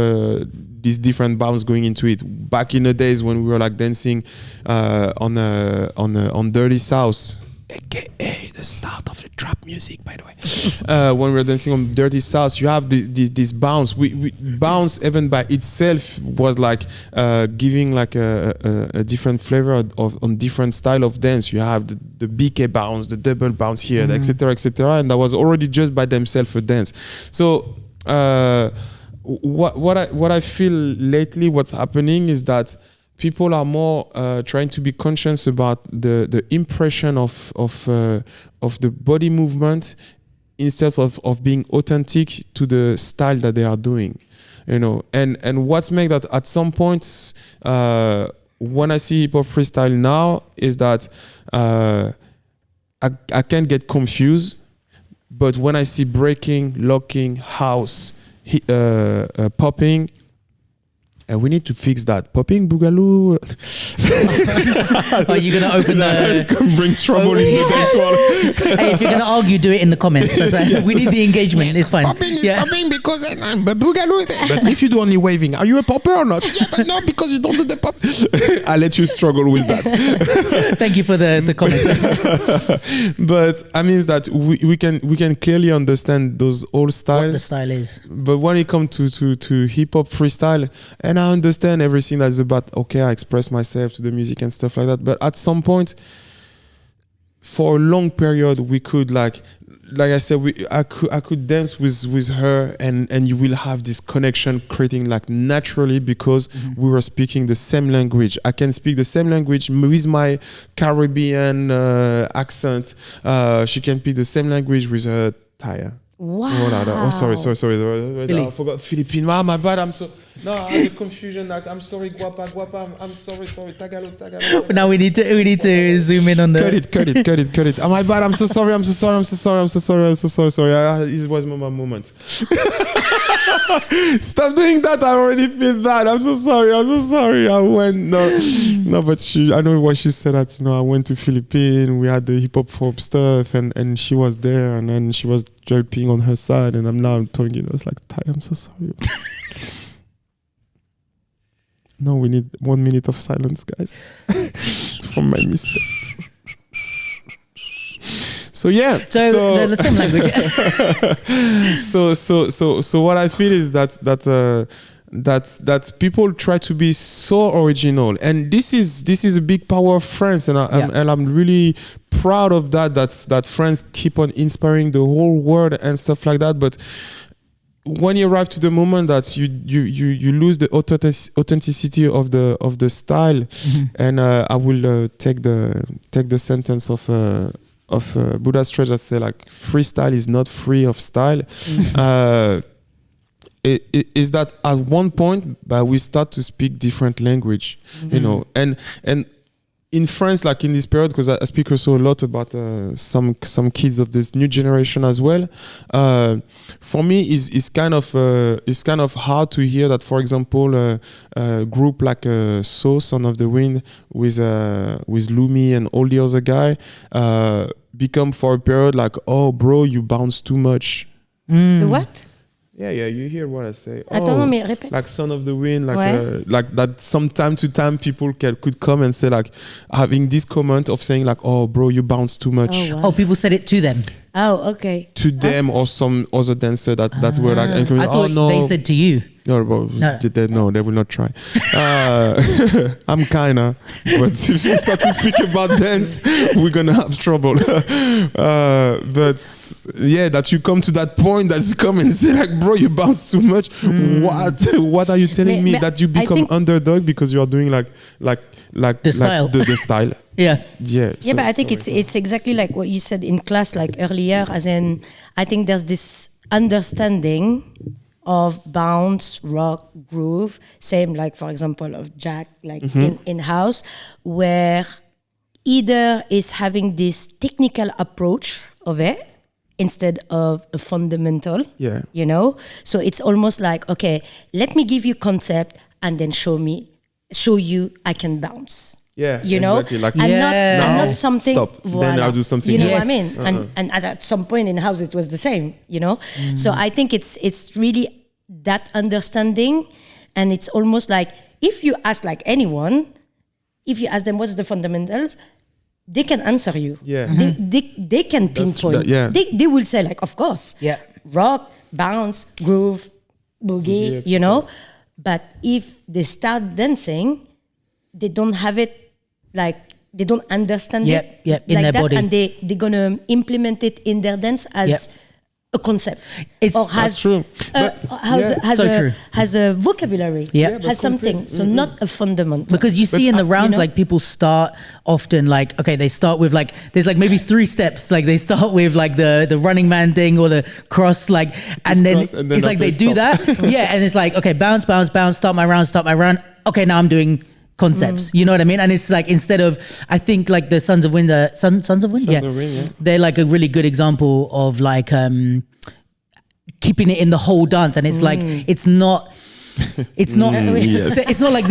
this different bounce going into it. Back in the days when we were like dancing on Dirty South, aka the start of the trap music, by the way. When we were dancing on Dirty South, you have this bounce. We bounce even by itself was like giving like a different flavor on different style of dance. You have the BK bounce, the double bounce here, etc., etc., and that was already just by themselves a dance. So what I feel lately, what's happening is that people are more trying to be conscious about the impression of the body movement instead of being authentic to the style that they are doing, you know. And what's make that at some points when I see hip hop freestyle now is that I can get confused, but when I see breaking, locking, house, popping, we need to fix that. Popping, boogaloo. Are you going to open the... It's going to bring trouble in the dance hall. Hey, if you're going to argue, do it in the comments. Yes. We need the engagement. It's fine. Popping is popping because I'm a boogaloo. But if you do only waving, are you a popper or not? Yeah, but no, because you don't do the pop. I'll let you struggle with that. Thank you for the comments. But I mean that we can clearly understand those old styles. What the style is. But when it comes to hip-hop freestyle, and I understand everything that's about, okay, I express myself to the music and stuff like that. But at some point, for a long period, we could like like I said, I could dance with her, and you will have this connection creating like naturally because we were speaking the same language. I can speak the same language with my Caribbean accent. She can speak the same language with her Thai. Wow. Oh, sorry. I forgot Philippine. Oh, my bad. I had a confusion. Like, I'm sorry, guapa. I'm sorry. Tagalog. Now we need to zoom in on the. Cut it. Oh, my bad. I'm so sorry. Sorry. It was my moment. Stop doing that. I already feel bad. I'm so sorry. I went no, but I know what she said. That I went to Philippines. We had the hip hop folk stuff, and she was there, and then she was jumping on her side, and I'm talking. I was like, Ty, I'm so sorry. No, we need 1 minute of silence, guys, for my mistake. So the same language. So what I feel is that people try to be so original, and this is a big power of France, and I'm really proud of that France keep on inspiring the whole world and stuff like that. But when you arrive to the moment that you lose the authenticity of the style, and I will take the sentence of Buddha Stretch that say like freestyle is not free of style. Is that at one point, but we start to speak different language, and in France, like in this period, because I speak also a lot about some kids of this new generation as well. For me, it's kind of hard to hear that, for example, a group like Son of the Wind with Lumi and all the other guy become for a period like, oh, bro, you bounce too much. The what? Yeah, you hear what I say. Attends, mais répète. Like Son of the Wind, like that. Some time to time, people could come and say like having this comment of saying like, "Oh, bro, you bounce too much." Oh, wow. Oh, people said it to them. Oh, okay. To them or some other dancer that were like, I thought they said to you. No, they will not try. I'm kinda, but if we start to speak about dance, we're gonna have trouble. But yeah, that you come to that point that you come and say like, bro, you bounce too much. What are you telling me that you become underdog because you are doing like the style. The style. Yeah. Yeah, but I think it's exactly like what you said in class like earlier, as in I think there's this understanding of bounce, rock, groove, same like for example of Jack, like in house, where either is having this technical approach of it instead of a fundamental, so it's almost like, okay, let me give you concept and then show you I can bounce. Yeah, exactly. Like, I'm not something. Stop. Then I'll do something. You know Yes. what I mean? And at some point in house, it was the same. So I think it's really that understanding, and it's almost like if you ask like anyone, if you ask them what's the fundamentals, they can answer you. Yeah. They can pinpoint. They will say like, of course. Yeah. Rock, bounce, groove, boogie. But if they start dancing, they don't have it, like they don't understand it in like their that, body. and they're gonna implement it in their dance as a concept, that's true. Has a vocabulary, has something, so not a fundamental. Because you see in the rounds, like people start often like, okay, they start with like, there's like maybe 3 steps. Like they start with like the running man thing or the cross, like, and then it's like they do that. And it's like, okay, bounce, start my round. Okay, now I'm doing concepts, you know what I mean? And it's like, instead of, I think like the Sons of Wind, Sons of Wind, they're like a really good example of like keeping it in the whole dance, and it's like it's not it's not like this. It's not like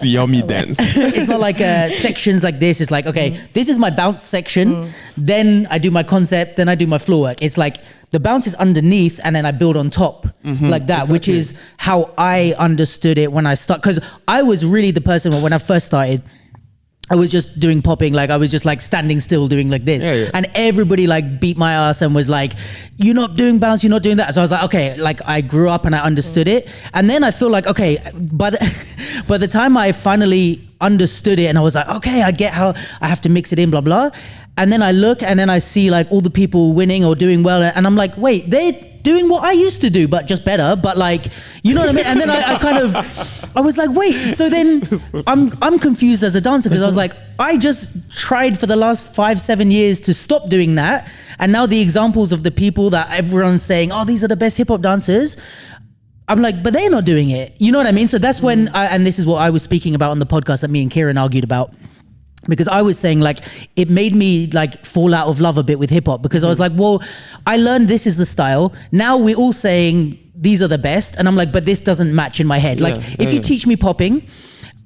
yummy dance. It's not like sections like this. It's like, okay, this is my bounce section, then I do my concept, then I do my floor work. It's like the bounce is underneath and then I build on top like that, which is how I understood it when I start. Because I was really the person when I first started, I was just doing popping, like I was just like standing still doing like this, and everybody like beat my ass and was like, you're not doing bounce, you're not doing that. So I was like, okay, like I grew up and I understood it, and then I feel like, okay, by the time I finally understood it and I was like, okay, I get how I have to mix it in, blah blah, And then I look and then I see like all the people winning or doing well. And I'm like, wait, they're doing what I used to do, but just better. But like, you know what I mean? And then I was like, wait, so then I'm confused as a dancer because I was like, I just tried for the last 5-7 years to stop doing that. And now the examples of the people that everyone's saying, oh, these are the best hip hop dancers. I'm like, but they're not doing it. You know what I mean? So that's when, and this is what I was speaking about on the podcast that me and Kieran argued about. Because I was saying like, it made me like fall out of love a bit with hip hop because I was like, well, I learned this is the style. Now we're all saying these are the best. And I'm like, but this doesn't match in my head. Like if you teach me popping,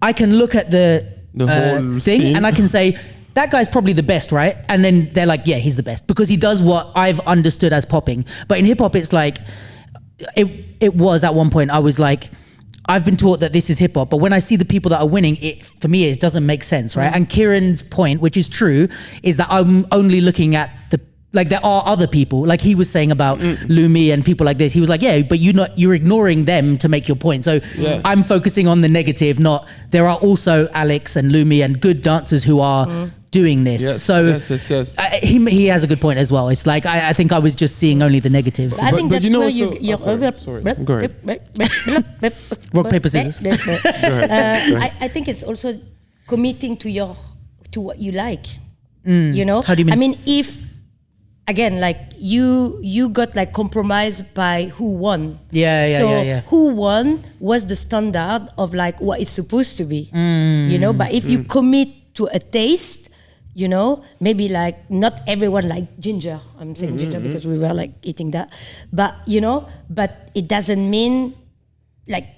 I can look at the whole thing scene. And I can say, that guy's probably the best, right? And then they're like, yeah, he's the best because he does what I've understood as popping. But in hip hop, it's like, it was at one point, I was like, I've been taught that this is hip hop, but when I see the people that are winning, for me, it doesn't make sense, right? And Kieran's point, which is true, is that I'm only looking at there are other people, like he was saying about Lumi and people like this. He was like, yeah, but you're ignoring them to make your point. So I'm focusing on the negative, not there are also Alex and Lumi and good dancers who are doing this. Yes. He has a good point as well. It's like I think I was just seeing only the negative. I think that's where you're rock paper scissors. I think it's also committing to what you like. You know, how do you mean? I mean, if again, like you got like compromised by who won. Yeah. Who won was the standard of like what it's supposed to be. You know, but if you commit to a taste, you know, maybe like not everyone like ginger. I'm saying ginger because we were like eating that. But, you know, but it doesn't mean like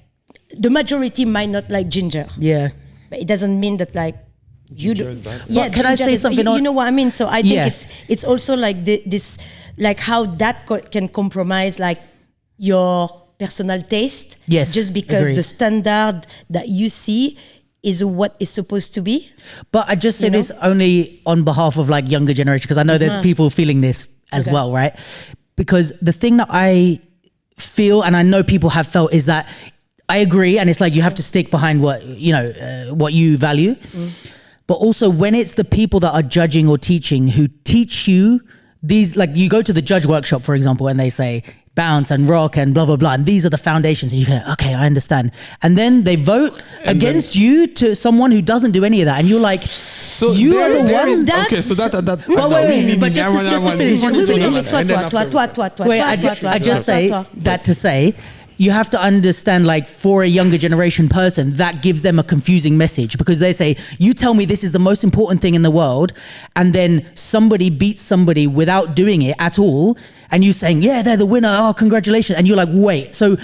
the majority might not like ginger. Yeah. But it doesn't mean that like you do. Yeah, can I say something? You know what I mean? So I think it's also like this, like how that can compromise like your personal taste. Yes, just because agreed. the standard that you see is what is supposed to be. But I just say this only on behalf of like younger generation, because I know there's people feeling this as well, right? Because the thing that I feel, and I know people have felt, is that I agree, and it's like you have to stick behind what what you value. But also when it's the people that are judging or teaching who teach you these, like you go to the judge workshop, for example, and they say bounce and rock and blah, blah, blah. And these are the foundations. And you go, okay, I understand. And then they vote against you to someone who doesn't do any of that. And you're like, so you are the one that... Okay, so that... wait, but just to finish. I just say that to say, you have to understand, like, for a younger generation person, that gives them a confusing message, because they say, you tell me this is the most important thing in the world, and then somebody beats somebody without doing it at all, and you saying, yeah, they're the winner, oh, congratulations. And you're like, wait, so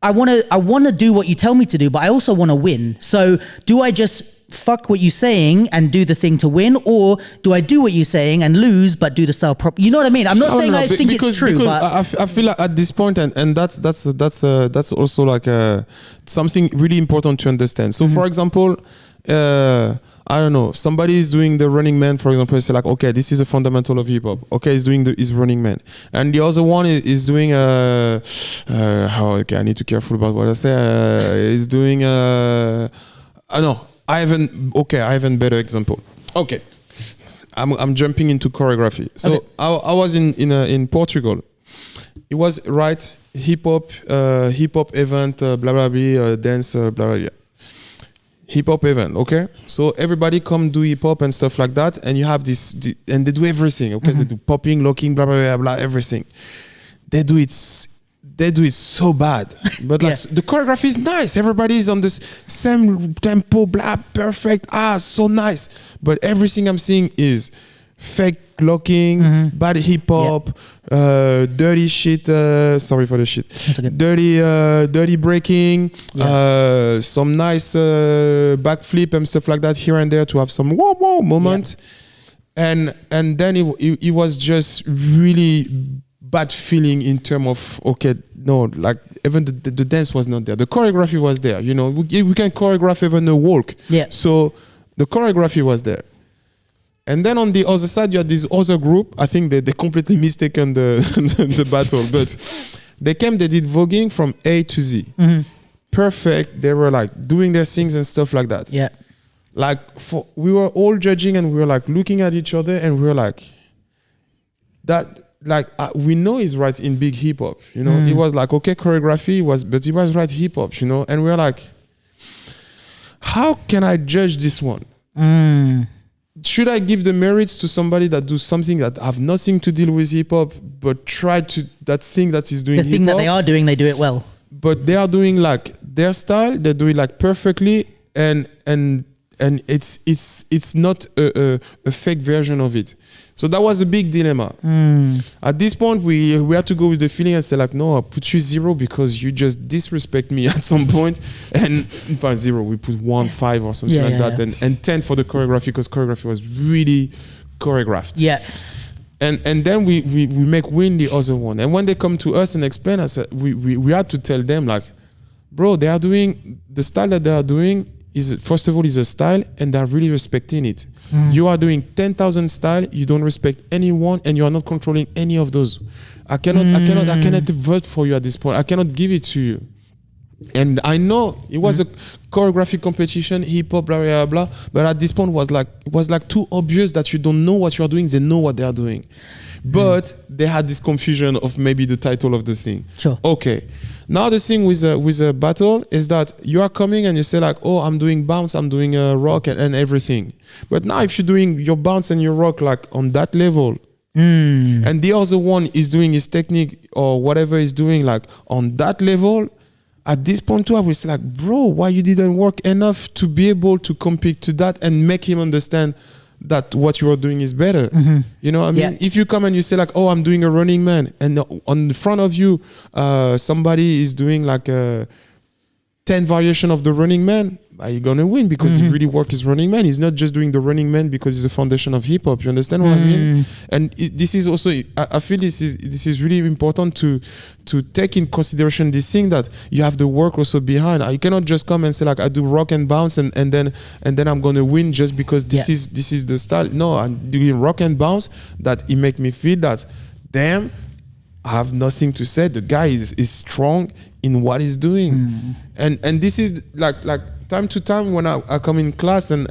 I want to do what you tell me to do, but I also want to win. So do I just fuck what you're saying and do the thing to win, or do I do what you're saying and lose but do the style proper? You know what I mean? I'm not saying I think it's true, but I feel like at this point, and that's also like something really important to understand. So for example, I don't know, somebody is doing the Running Man, for example, say like, okay, this is a fundamental of hip hop. Okay, he's doing his Running Man, and the other one is doing okay, I need to be careful about what I say. He's doing I know. I have a better example. Okay, I'm jumping into choreography. So okay. I was in Portugal. It was hip hop event, blah blah blah, dance, blah blah blah. Hip hop event, okay. So everybody come do hip hop and stuff like that, and you have this, and they do everything. Okay, they do popping, locking, blah blah blah blah, everything. They do it so bad, but like the choreography is nice. Everybody is on this same tempo, blah, perfect. So nice. But everything I'm seeing is fake locking, bad hip hop, dirty shit. Sorry for the shit. Okay. Dirty breaking. Some nice backflip and stuff like that here and there to have some whoa moment. And then it was just really bad feeling in terms of, okay, no, like even the dance was not there. The choreography was there. You know, we can choreograph even a walk. Yeah. So the choreography was there. And then on the other side, you had this other group. I think they completely mistaken the battle, but they did voguing from A to Z. Perfect. They were like doing their things and stuff like that. Yeah. like we were all judging and we were like looking at each other and we were like, that like we know he's right in big hip hop, you know. It was like, okay, choreography but he was right hip hop, you know. And we're like, how can I judge this one? Should I give the merits to somebody that do something that have nothing to deal with hip hop, but try to that thing that is doing the thing that they are doing, they do it well. But they are doing like their style, they do it like perfectly, and it's not a fake version of it. So that was a big dilemma. At this point, we had to go with the feeling and say like, no, I'll put you 0 because you just disrespect me at some point. And in fact, 0, we put 1, 5 or something like that. And 10 for the choreography because choreography was really choreographed. Yeah. And then we make win the other one. And when they come to us and explain us, we had to tell them like, bro, they are doing, the style that they are doing is, first of all, is a style and they're really respecting it. You are doing 10,000 style, you don't respect anyone and you are not controlling any of those. I cannot vote for you at this point. I cannot give it to you. And I know it was a choreographic competition, hip hop, blah, blah, blah, but at this point it was like too obvious that you don't know what you are doing, they know what they are doing. But they had this confusion of maybe the title of the thing. Sure. Okay. Now the thing with a battle is that you are coming and you say like, oh, I'm doing bounce, I'm doing rock and everything. But now if you're doing your bounce and your rock like on that level, and the other one is doing his technique or whatever he's doing like on that level, at this point too, I was like, bro, why you didn't work enough to be able to compete to that and make him understand that what you are doing is better. You know what I mean? If you come and you say like, oh, I'm doing a running man, and on the front of you somebody is doing like a 10 variation of the running man, are you gonna win? Because he really worked his running man. He's not just doing the running man because it's the foundation of hip hop. You understand what I mean? And this is also, I feel this is really important to take in consideration this thing that you have the work also behind. You cannot just come and say like, I do rock and bounce and then I'm gonna win just because this is the style. No, I'm doing rock and bounce that it make me feel that, damn, I have nothing to say. The guy is strong in what he's doing. And this is like time to time when I come in class and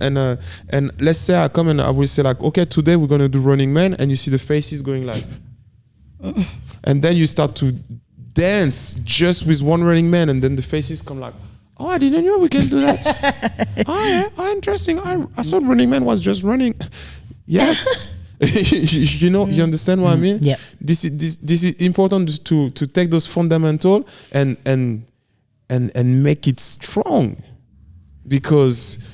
let's say I come and I will say like, okay, today we're gonna do running man, and you see the faces going like, and then you start to dance just with one running man, and then the faces come like, oh, I didn't know we can do that. Oh yeah, oh, interesting. I thought running man was just running. Yes. You know, you understand what I mean? Yeah. This is important to take those fundamental and make it strong, because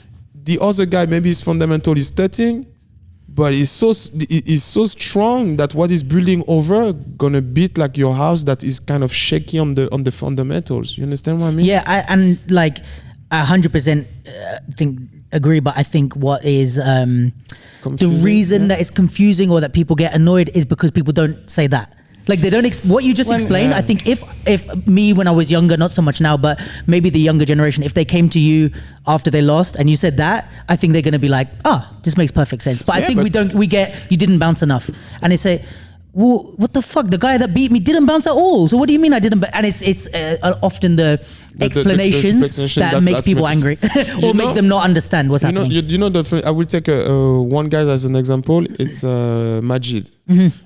the other guy maybe his fundamental is 13, but he's so strong that what is building over gonna beat like your house that is kind of shaky on the fundamentals. You understand what I mean? Yeah, and like 100% agree, but I think what is the reason that it's confusing or that people get annoyed is because people don't say that. Like they don't what you just explained. I think if me when I was younger, not so much now, but maybe the younger generation, if they came to you after they lost and you said that, I think they're going to be like, this makes perfect sense. But I think we get you didn't bounce enough, and they say, well, what the fuck? The guy that beat me didn't bounce at all. So what do you mean I didn't? And it's often the explanations that make people angry or make them not understand what's happening. You know, I will take one guy as an example. It's Majid.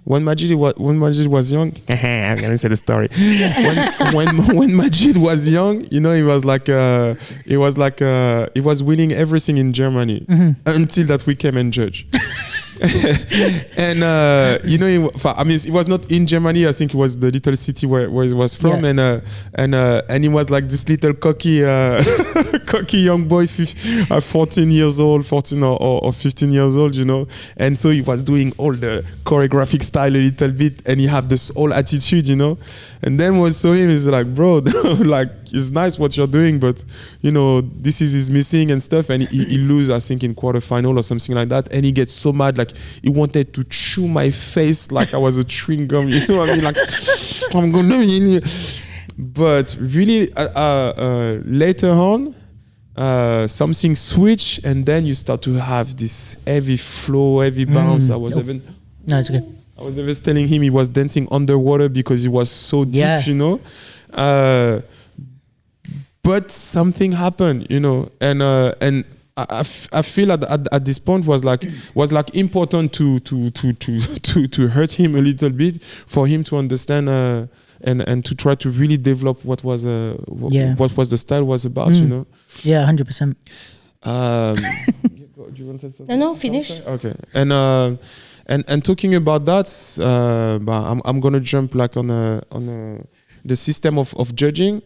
When Majid was young, I'm gonna say the story. when Majid was young, you know, he was winning everything in Germany until that we came and judge. And you know, it was not in Germany. I think it was the little city where he was from, and he was like this little cocky young boy, 14 years old, 14 or 15 years old, you know. And so he was doing all the choreographic style a little bit, and he had this whole attitude, you know. And then when we saw him, he's like, bro, like it's nice what you're doing, but you know, this is missing and stuff. And he lose, I think, in quarterfinal or something like that. And he gets so mad, like he wanted to chew my face like I was a chewing gum. You know what I mean? Like I'm gonna. But really, later on, something switched, and then you start to have this heavy flow, heavy bounce. No, it's good. I was even telling him he was dancing underwater because he was so deep, you know. But something happened, you know, and I feel at this point was like important to hurt him a little bit for him to understand and to try to really develop what was the style was about, you know. Yeah, 100%. Do you want to say No, finish. Okay. And talking about that, I'm gonna jump like on the system of judging.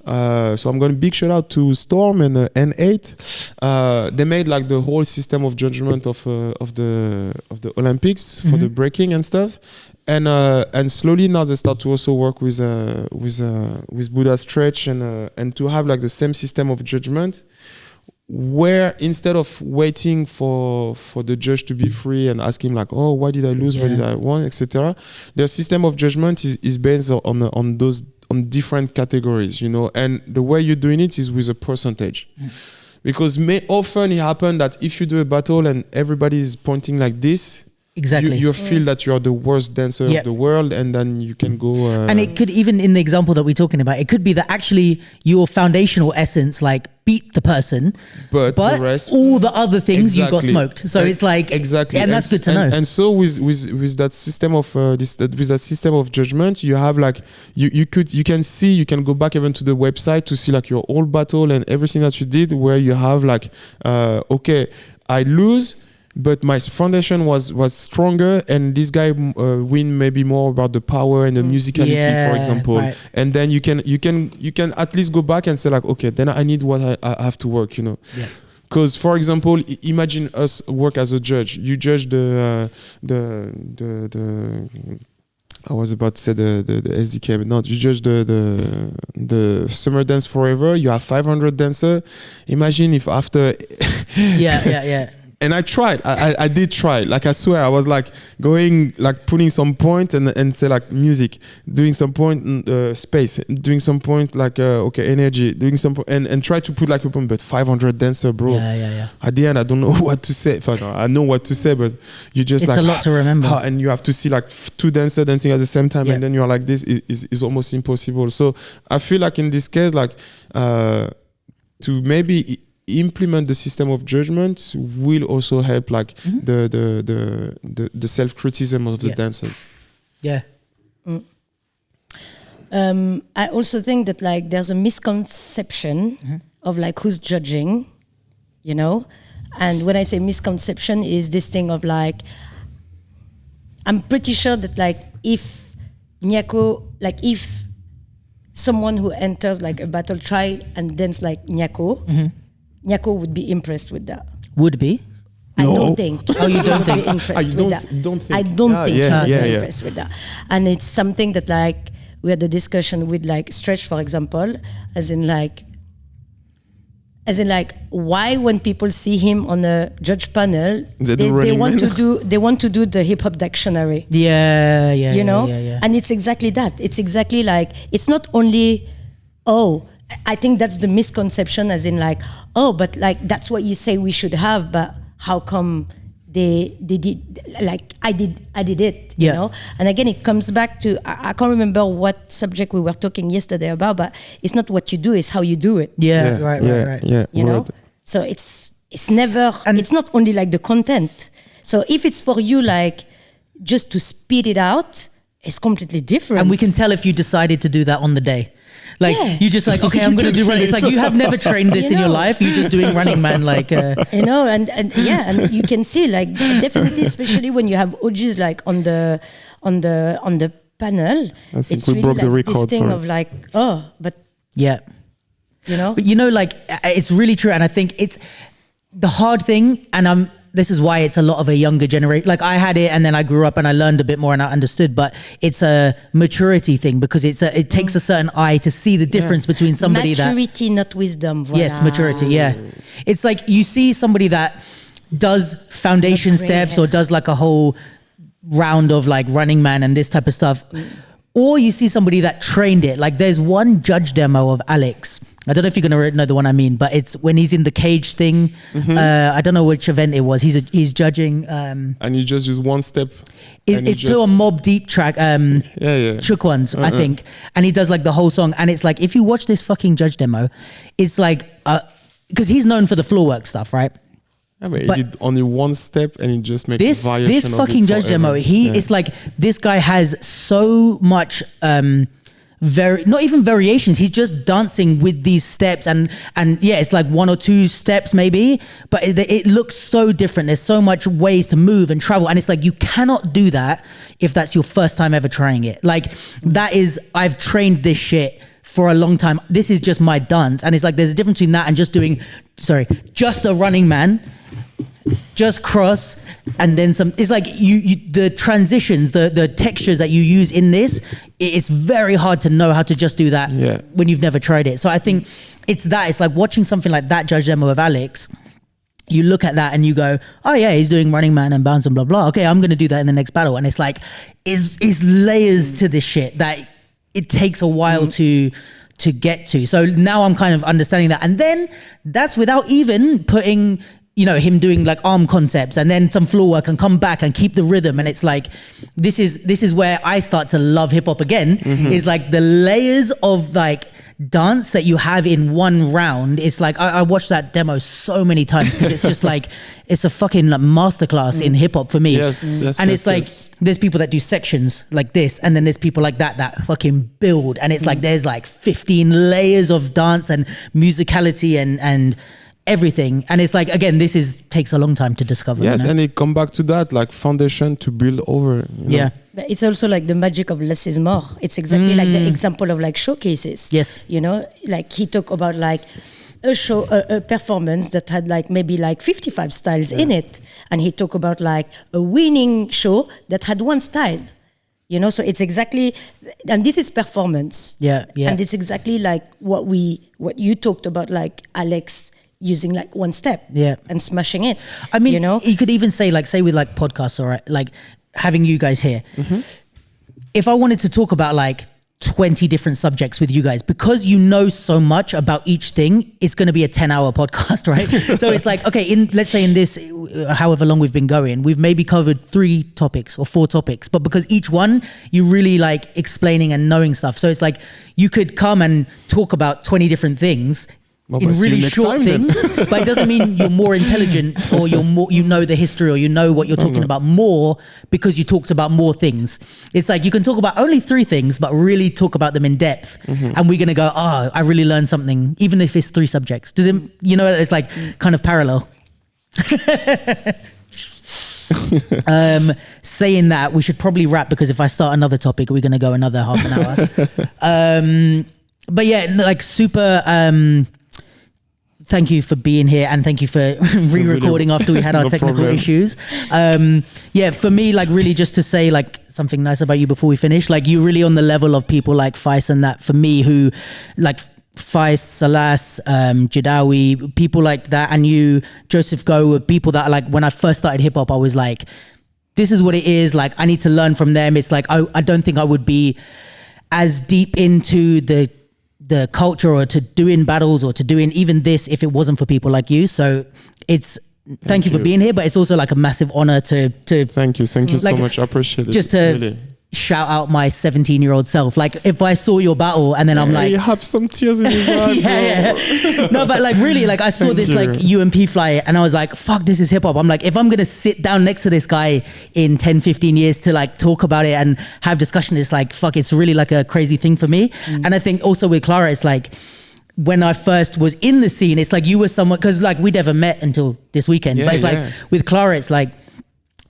So I'm going to big shout out to Storm and N8. They made like the whole system of judgment of the Olympics for the breaking and stuff. And slowly now they start to also work with Buddha Stretch and to have like the same system of judgment, where instead of waiting for the judge to be free and asking like, oh, why did I lose, why did I win, etc., their system of judgment is based on those different categories, you know, and the way you're doing it is with a percentage. Because often it happens that if you do a battle and everybody is pointing like this, exactly, you feel that you are the worst dancer of the world, and then you can go and it could, even in the example that we're talking about, it could be that actually your foundational essence like beat the person, but the rest, all the other things you got smoked. So it's like, exactly, and that's good to know. And so with that system of with that system of judgment, you have like you can go back even to the website to see like your old battle and everything that you did, where you have like okay, I lose, but my foundation was stronger, and this guy win maybe more about the power and the musicality, for example. Right. And then you can at least go back and say like, okay, then I need what I have to work, you know. Yeah. Because, for example, imagine us work as a judge. You judge the I was about to say the SDK, but not. You judge the Summer Dance Forever. You have 500 dancers. Imagine if after yeah. And I tried. I did try. Like, I swear, I was like going, like putting some point and say like music, doing some point space, doing some point like okay, energy, doing some and try to put like a point. But 500 dancer, bro. Yeah. At the end, I don't know what to say. I know what to say, but you just it's like, a lot to remember. And you have to see like two dancers dancing at the same time, and then you're like, this is almost impossible. So I feel like in this case, like to maybe implement the system of judgment will also help like the self-criticism of the dancers. I also think that like there's a misconception of like who's judging, you know. And when I say misconception, is this thing of like, I'm pretty sure that like if Niako, like if someone who enters like a battle try and dance like Niako, Niako would be impressed with that. Would be? I don't think. Oh, you don't think? Impressed with that. Don't think. I don't think he would be impressed with that. And it's something that like we had a discussion with like Stretch, for example, as in like why when people see him on a judge panel, they want to do the hip hop dictionary. You know? And it's exactly that. It's exactly like, it's not only I think that's the misconception, as in like, but like that's what you say we should have, but how come they did, like I did it, you know? And again, it comes back to, I can't remember what subject we were talking yesterday about, but it's not what you do, it's how you do it. Right. You know? So it's never, and it's not only like the content. So if it's for you, like just to speed it out, it's completely different. And we can tell if you decided to do that on the day. Like you just like, okay, I'm going to do running. It's like you have never trained this in your life. You're just doing Running Man, like you know, and you can see like definitely, especially when you have OGs like on the panel. It's really like the record, this thing of like, but you know, but you know, like it's really true, and I think it's the hard thing, and this is why it's a lot of a younger generation. Like I had it, and then I grew up and I learned a bit more and I understood. But it's a maturity thing, because it takes a certain eye to see the difference between somebody maturity, not wisdom. Voilà. Yes, maturity. Yeah, it's like you see somebody that does foundation steps or does like a whole round of like Running Man and this type of stuff. Or you see somebody that trained it. Like there's one judge demo of Alex. I don't know if you're going to know the one I mean, but it's when he's in the cage thing. I don't know which event it was. He's judging. And you just use one step. It's to a Mob Deep track. Shook Ones, I think. And he does like the whole song. And it's like, if you watch this fucking judge demo, it's like because he's known for the floor work stuff, right? Yeah, but But he did only one step and he just makes This variation of fucking it judge forever. demo, it's like this guy has so much not even variations. He's just dancing with these steps and yeah, it's like one or two steps maybe, but it looks so different. There's so much ways to move and travel, and it's like you cannot do that if that's your first time ever trying it. Like that is, I've trained this shit for a long time. This is just my dance, and it's like there's a difference between that and just doing, just a running man, just cross, and then some. It's like you the transitions, the textures that you use in this, it's very hard to know how to just do that when you've never tried it. So I think it's like watching something like that judge demo of Alex. You look at that and you go, oh yeah, he's doing running man and bounce and blah blah. Okay, I'm gonna do that in the next battle. And it's like is layers to this shit that it takes a while to get to. So now I'm kind of understanding that, and then that's without even putting, him doing like arm concepts and then some floor work and come back and keep the rhythm. And it's like this is where I start to love hip hop again. Is like the layers of like dance that you have in one round. It's like I watched that demo so many times because it's just like it's a fucking like masterclass in hip hop for me. Yes, and it's like there's people that do sections like this, and then there's people like that fucking build, and it's like there's like 15 layers of dance and musicality and everything. And it's like, again, takes a long time to discover. Yes, and it come back to that like foundation to build over. Yeah. But it's also like the magic of less is more. It's exactly like the example of like showcases. Yes. Like he talked about like a show, a performance that had like maybe like 55 styles in it. And he talked about like a winning show that had one style. So it's exactly, and this is performance. Yeah. And it's exactly like what you talked about, like Alex using like one step and smashing it. I mean, you could even say like, say with like podcasts, or like having you guys here. If I wanted to talk about like 20 different subjects with you guys, because you know so much about each thing, it's going to be a 10-hour podcast, right? So it's like, okay, let's say in this, however long we've been going, we've maybe covered 3 topics or 4 topics, but because each one you really like explaining and knowing stuff. So it's like you could come and talk about 20 different things in really short things, but it doesn't mean you're more intelligent or you're more, the history, or what you're talking about more because you talked about more things. It's like you can talk about only 3 things, but really talk about them in depth. And we're going to go, I really learned something, even if it's 3 subjects. Does it, it's like kind of parallel. Saying that, we should probably wrap, because if I start another topic, we're going to go another half an hour. But yeah, like super, thank you for being here, and thank you for re-recording after we had our technical issues. For me, like really just to say like something nice about you before we finish, like you're really on the level of people like Feist and that, for me, who like Feist, Salas, Jadawi, people like that, and you, Joseph Go, were people that like when I first started hip hop, I was like, this is what it is, like I need to learn from them. It's like I don't think I would be as deep into the culture or to doing battles or to doing even this if it wasn't for people like you. So it's thank you for being here, but it's also like a massive honor to thank you so much. I appreciate it. Just to really shout out my 17-year-old self. Like if I saw your battle and then I'm like, you have some tears in his eyes. No, but like really, like I saw this like UMP fly and I was like, fuck, this is hip hop. I'm like, if I'm gonna sit down next to this guy in 10-15 years to like talk about it and have discussion, it's like, fuck, it's really like a crazy thing for me. And I think also with Clara, it's like when I first was in the scene, it's like you were someone, because like we never met until this weekend, but it's like with Clara, it's like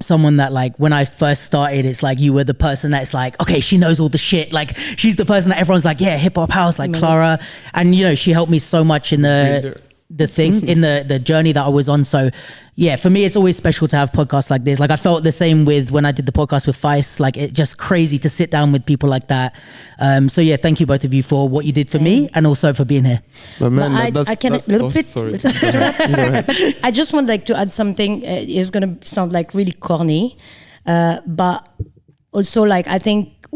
someone that like when I first started, it's like you were the person that's like, okay, she knows all the shit, like she's the person that everyone's like, yeah, hip hop house, like Clara. And she helped me so much in the thing, in the journey that I was on. So yeah, for me it's always special to have podcasts like this. Like I felt the same with when I did the podcast with Feist, like it's just crazy to sit down with people like that. So yeah, thank you both of you for what you did for me and also for being here. But man, I can a little bit. Sorry. I just want like to add something. It's gonna sound like really corny, but also like I think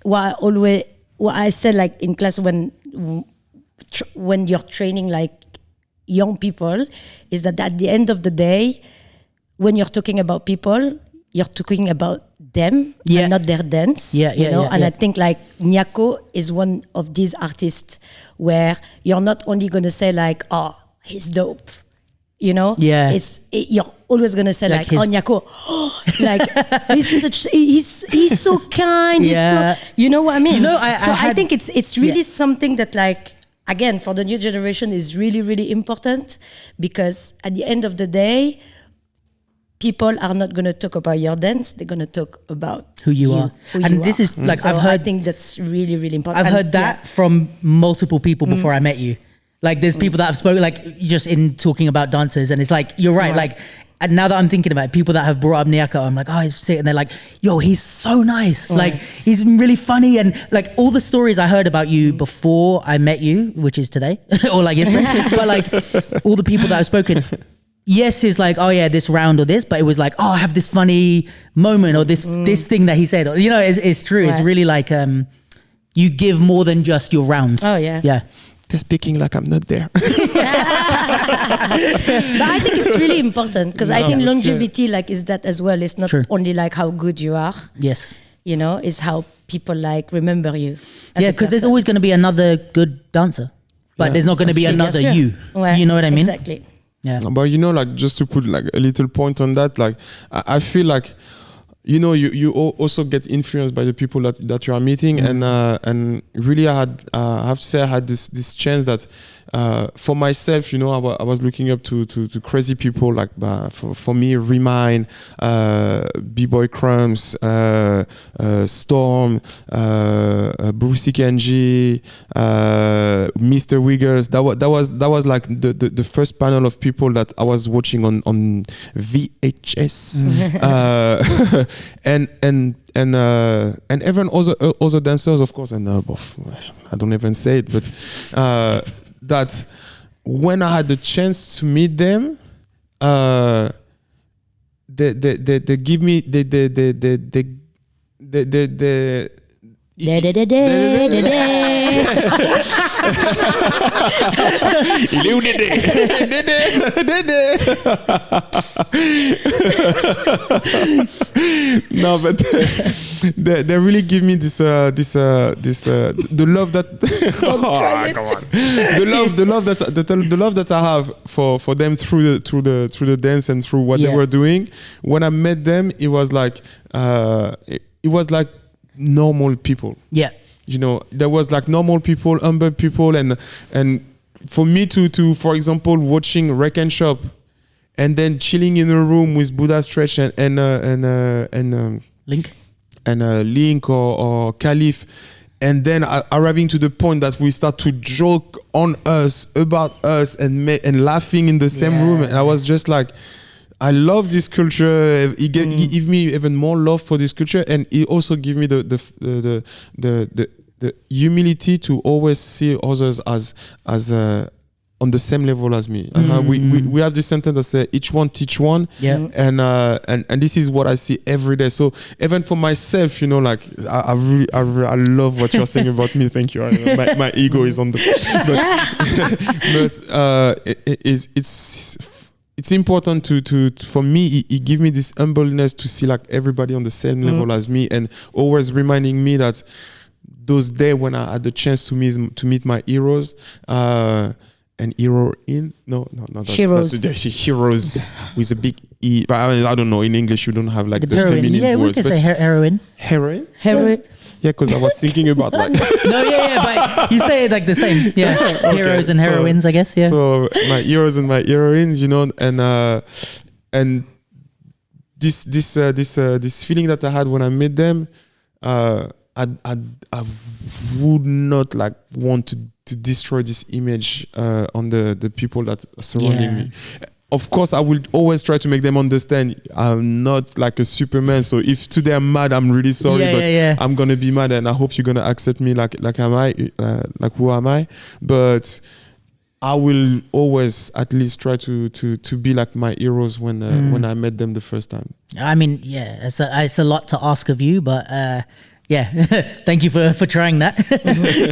what I said like in class when you're training like young people is that at the end of the day, when you're talking about people, you're talking about them and not their dance. And I think like Niako is one of these artists where you're not only going to say like, oh, he's dope. You know, Yeah. You're always gonna say like oh, Niako, like he's so kind. Yeah. He's so, you know what I mean? You know, I think it's really something that like again for the new generation is really really important, because at the end of the day, people are not gonna talk about your dance. They're gonna talk about who you are. And this is like, so I think that's really really important. I've heard that from multiple people before I met you. Like there's people that have spoken, like just in talking about dancers, and it's like, you're right. Like, and now that I'm thinking about it, people that have brought up Niako, I'm like, oh, he's sick. And they're like, yo, he's so nice. Like he's really funny. And like all the stories I heard about you before I met you, which is today or like yesterday, but like all the people that have spoken, yes, is like, oh yeah, this round or this, but it was like, oh, I have this funny moment or this thing that he said, or, you know, it's true. It's really like, you give more than just your rounds. Oh yeah. Yeah. They're speaking like I'm not there. But I think it's really important, because I think longevity like is that as well. It's not only like how good you are. Yes. You know, it's how people like remember you. Yeah, because there's always going to be another good dancer, but there's not going to be another you. Ouais, you know what I mean? Exactly. Yeah. But you know, like just to put like a little point on that, like I feel like, you know, you also get influenced by the people that you are meeting, and really I have to say I had this chance that for myself, you know, I was looking up to crazy people like for me, Remind, B-Boy Crumbs, Storm, Brucey Kenji, Mr. Wiggers. That was like the first panel of people that I was watching on VHS. And even other dancers, of course, and I don't even say it, but that when I had the chance to meet them, they give me they no, but they really give me this the love that the love that I have for them through the dance and through what they were doing. When I met them, it was like normal people. Yeah. You know, there was like normal people, humble people, and for me to for example, watching Wreck and Shop and then chilling in a room with Buddha Stretch and Link or Caliph, and then arriving to the point that we start to joke on us, about us, and laughing in the same room, and I was just like, I love this culture. He gave me even more love for this culture, and he also gave me the humility to always see others as on the same level as me. We have this sentence that says each one teach one. Yeah. And this is what I see every day. So even for myself, you know, like I love what you're saying about me. Thank you. My ego is on the but it's important to for me, he give me this humbleness to see like everybody on the same level as me, and always reminding me that those days when I had the chance to meet my heroes, and heroine, heroes with a big E. But I don't know, in English you don't have like the feminine words. We can say heroine. Heroine? Yeah, because I was thinking about like but you say it like the same. Yeah, okay, heroes and heroines, I guess. Yeah. So my heroes and my heroines, you know, and this feeling that I had when I met them, I would not like want to destroy this image on the people that are surrounding me. Of course, I will always try to make them understand I'm not like a Superman. So if today I'm mad, I'm really sorry, I'm gonna be mad, and I hope you're gonna accept me like am I, like who am I? But I will always at least try to be like my heroes when I met them the first time. I mean, it's a lot to ask of you, but Yeah, thank you for trying that.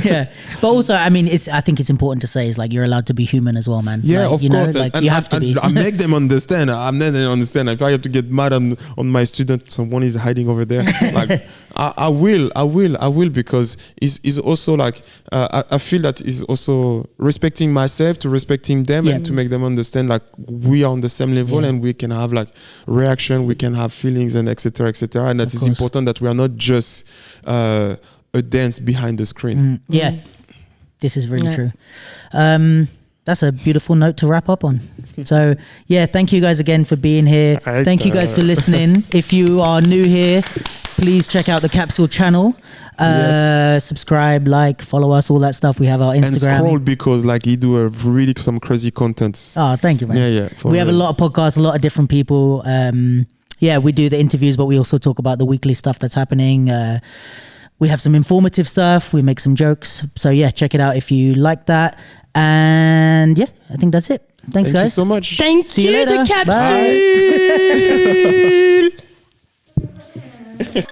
Yeah, but also, I mean, I think it's important to say is like you're allowed to be human as well, man. Yeah, like, of you course. know, like you have to be. I make them understand. I'm not understand. If I have to get mad on my student, someone is hiding over there. Like I will because it's also like I feel that is also respecting myself to respecting them and to make them understand like we are on the same level and we can have like reaction, we can have feelings and etc. And that is important that we are not just a dance behind the screen. Yeah, this is really true. That's a beautiful note to wrap up on. So yeah, thank you guys again for being here. Thank you guys for listening. If you are new here, please check out the Capsule channel. Subscribe, like, follow us, all that stuff. We have our Instagram. And scroll because like he do really some crazy content. Oh, thank you, man. Yeah. We have a lot of podcasts, a lot of different people. We do the interviews, but we also talk about the weekly stuff that's happening. We have some informative stuff. We make some jokes. So yeah, check it out if you like that. And yeah, I think that's it. Thanks, guys. Thank you so much. Thank you, later. the Capsule. Bye.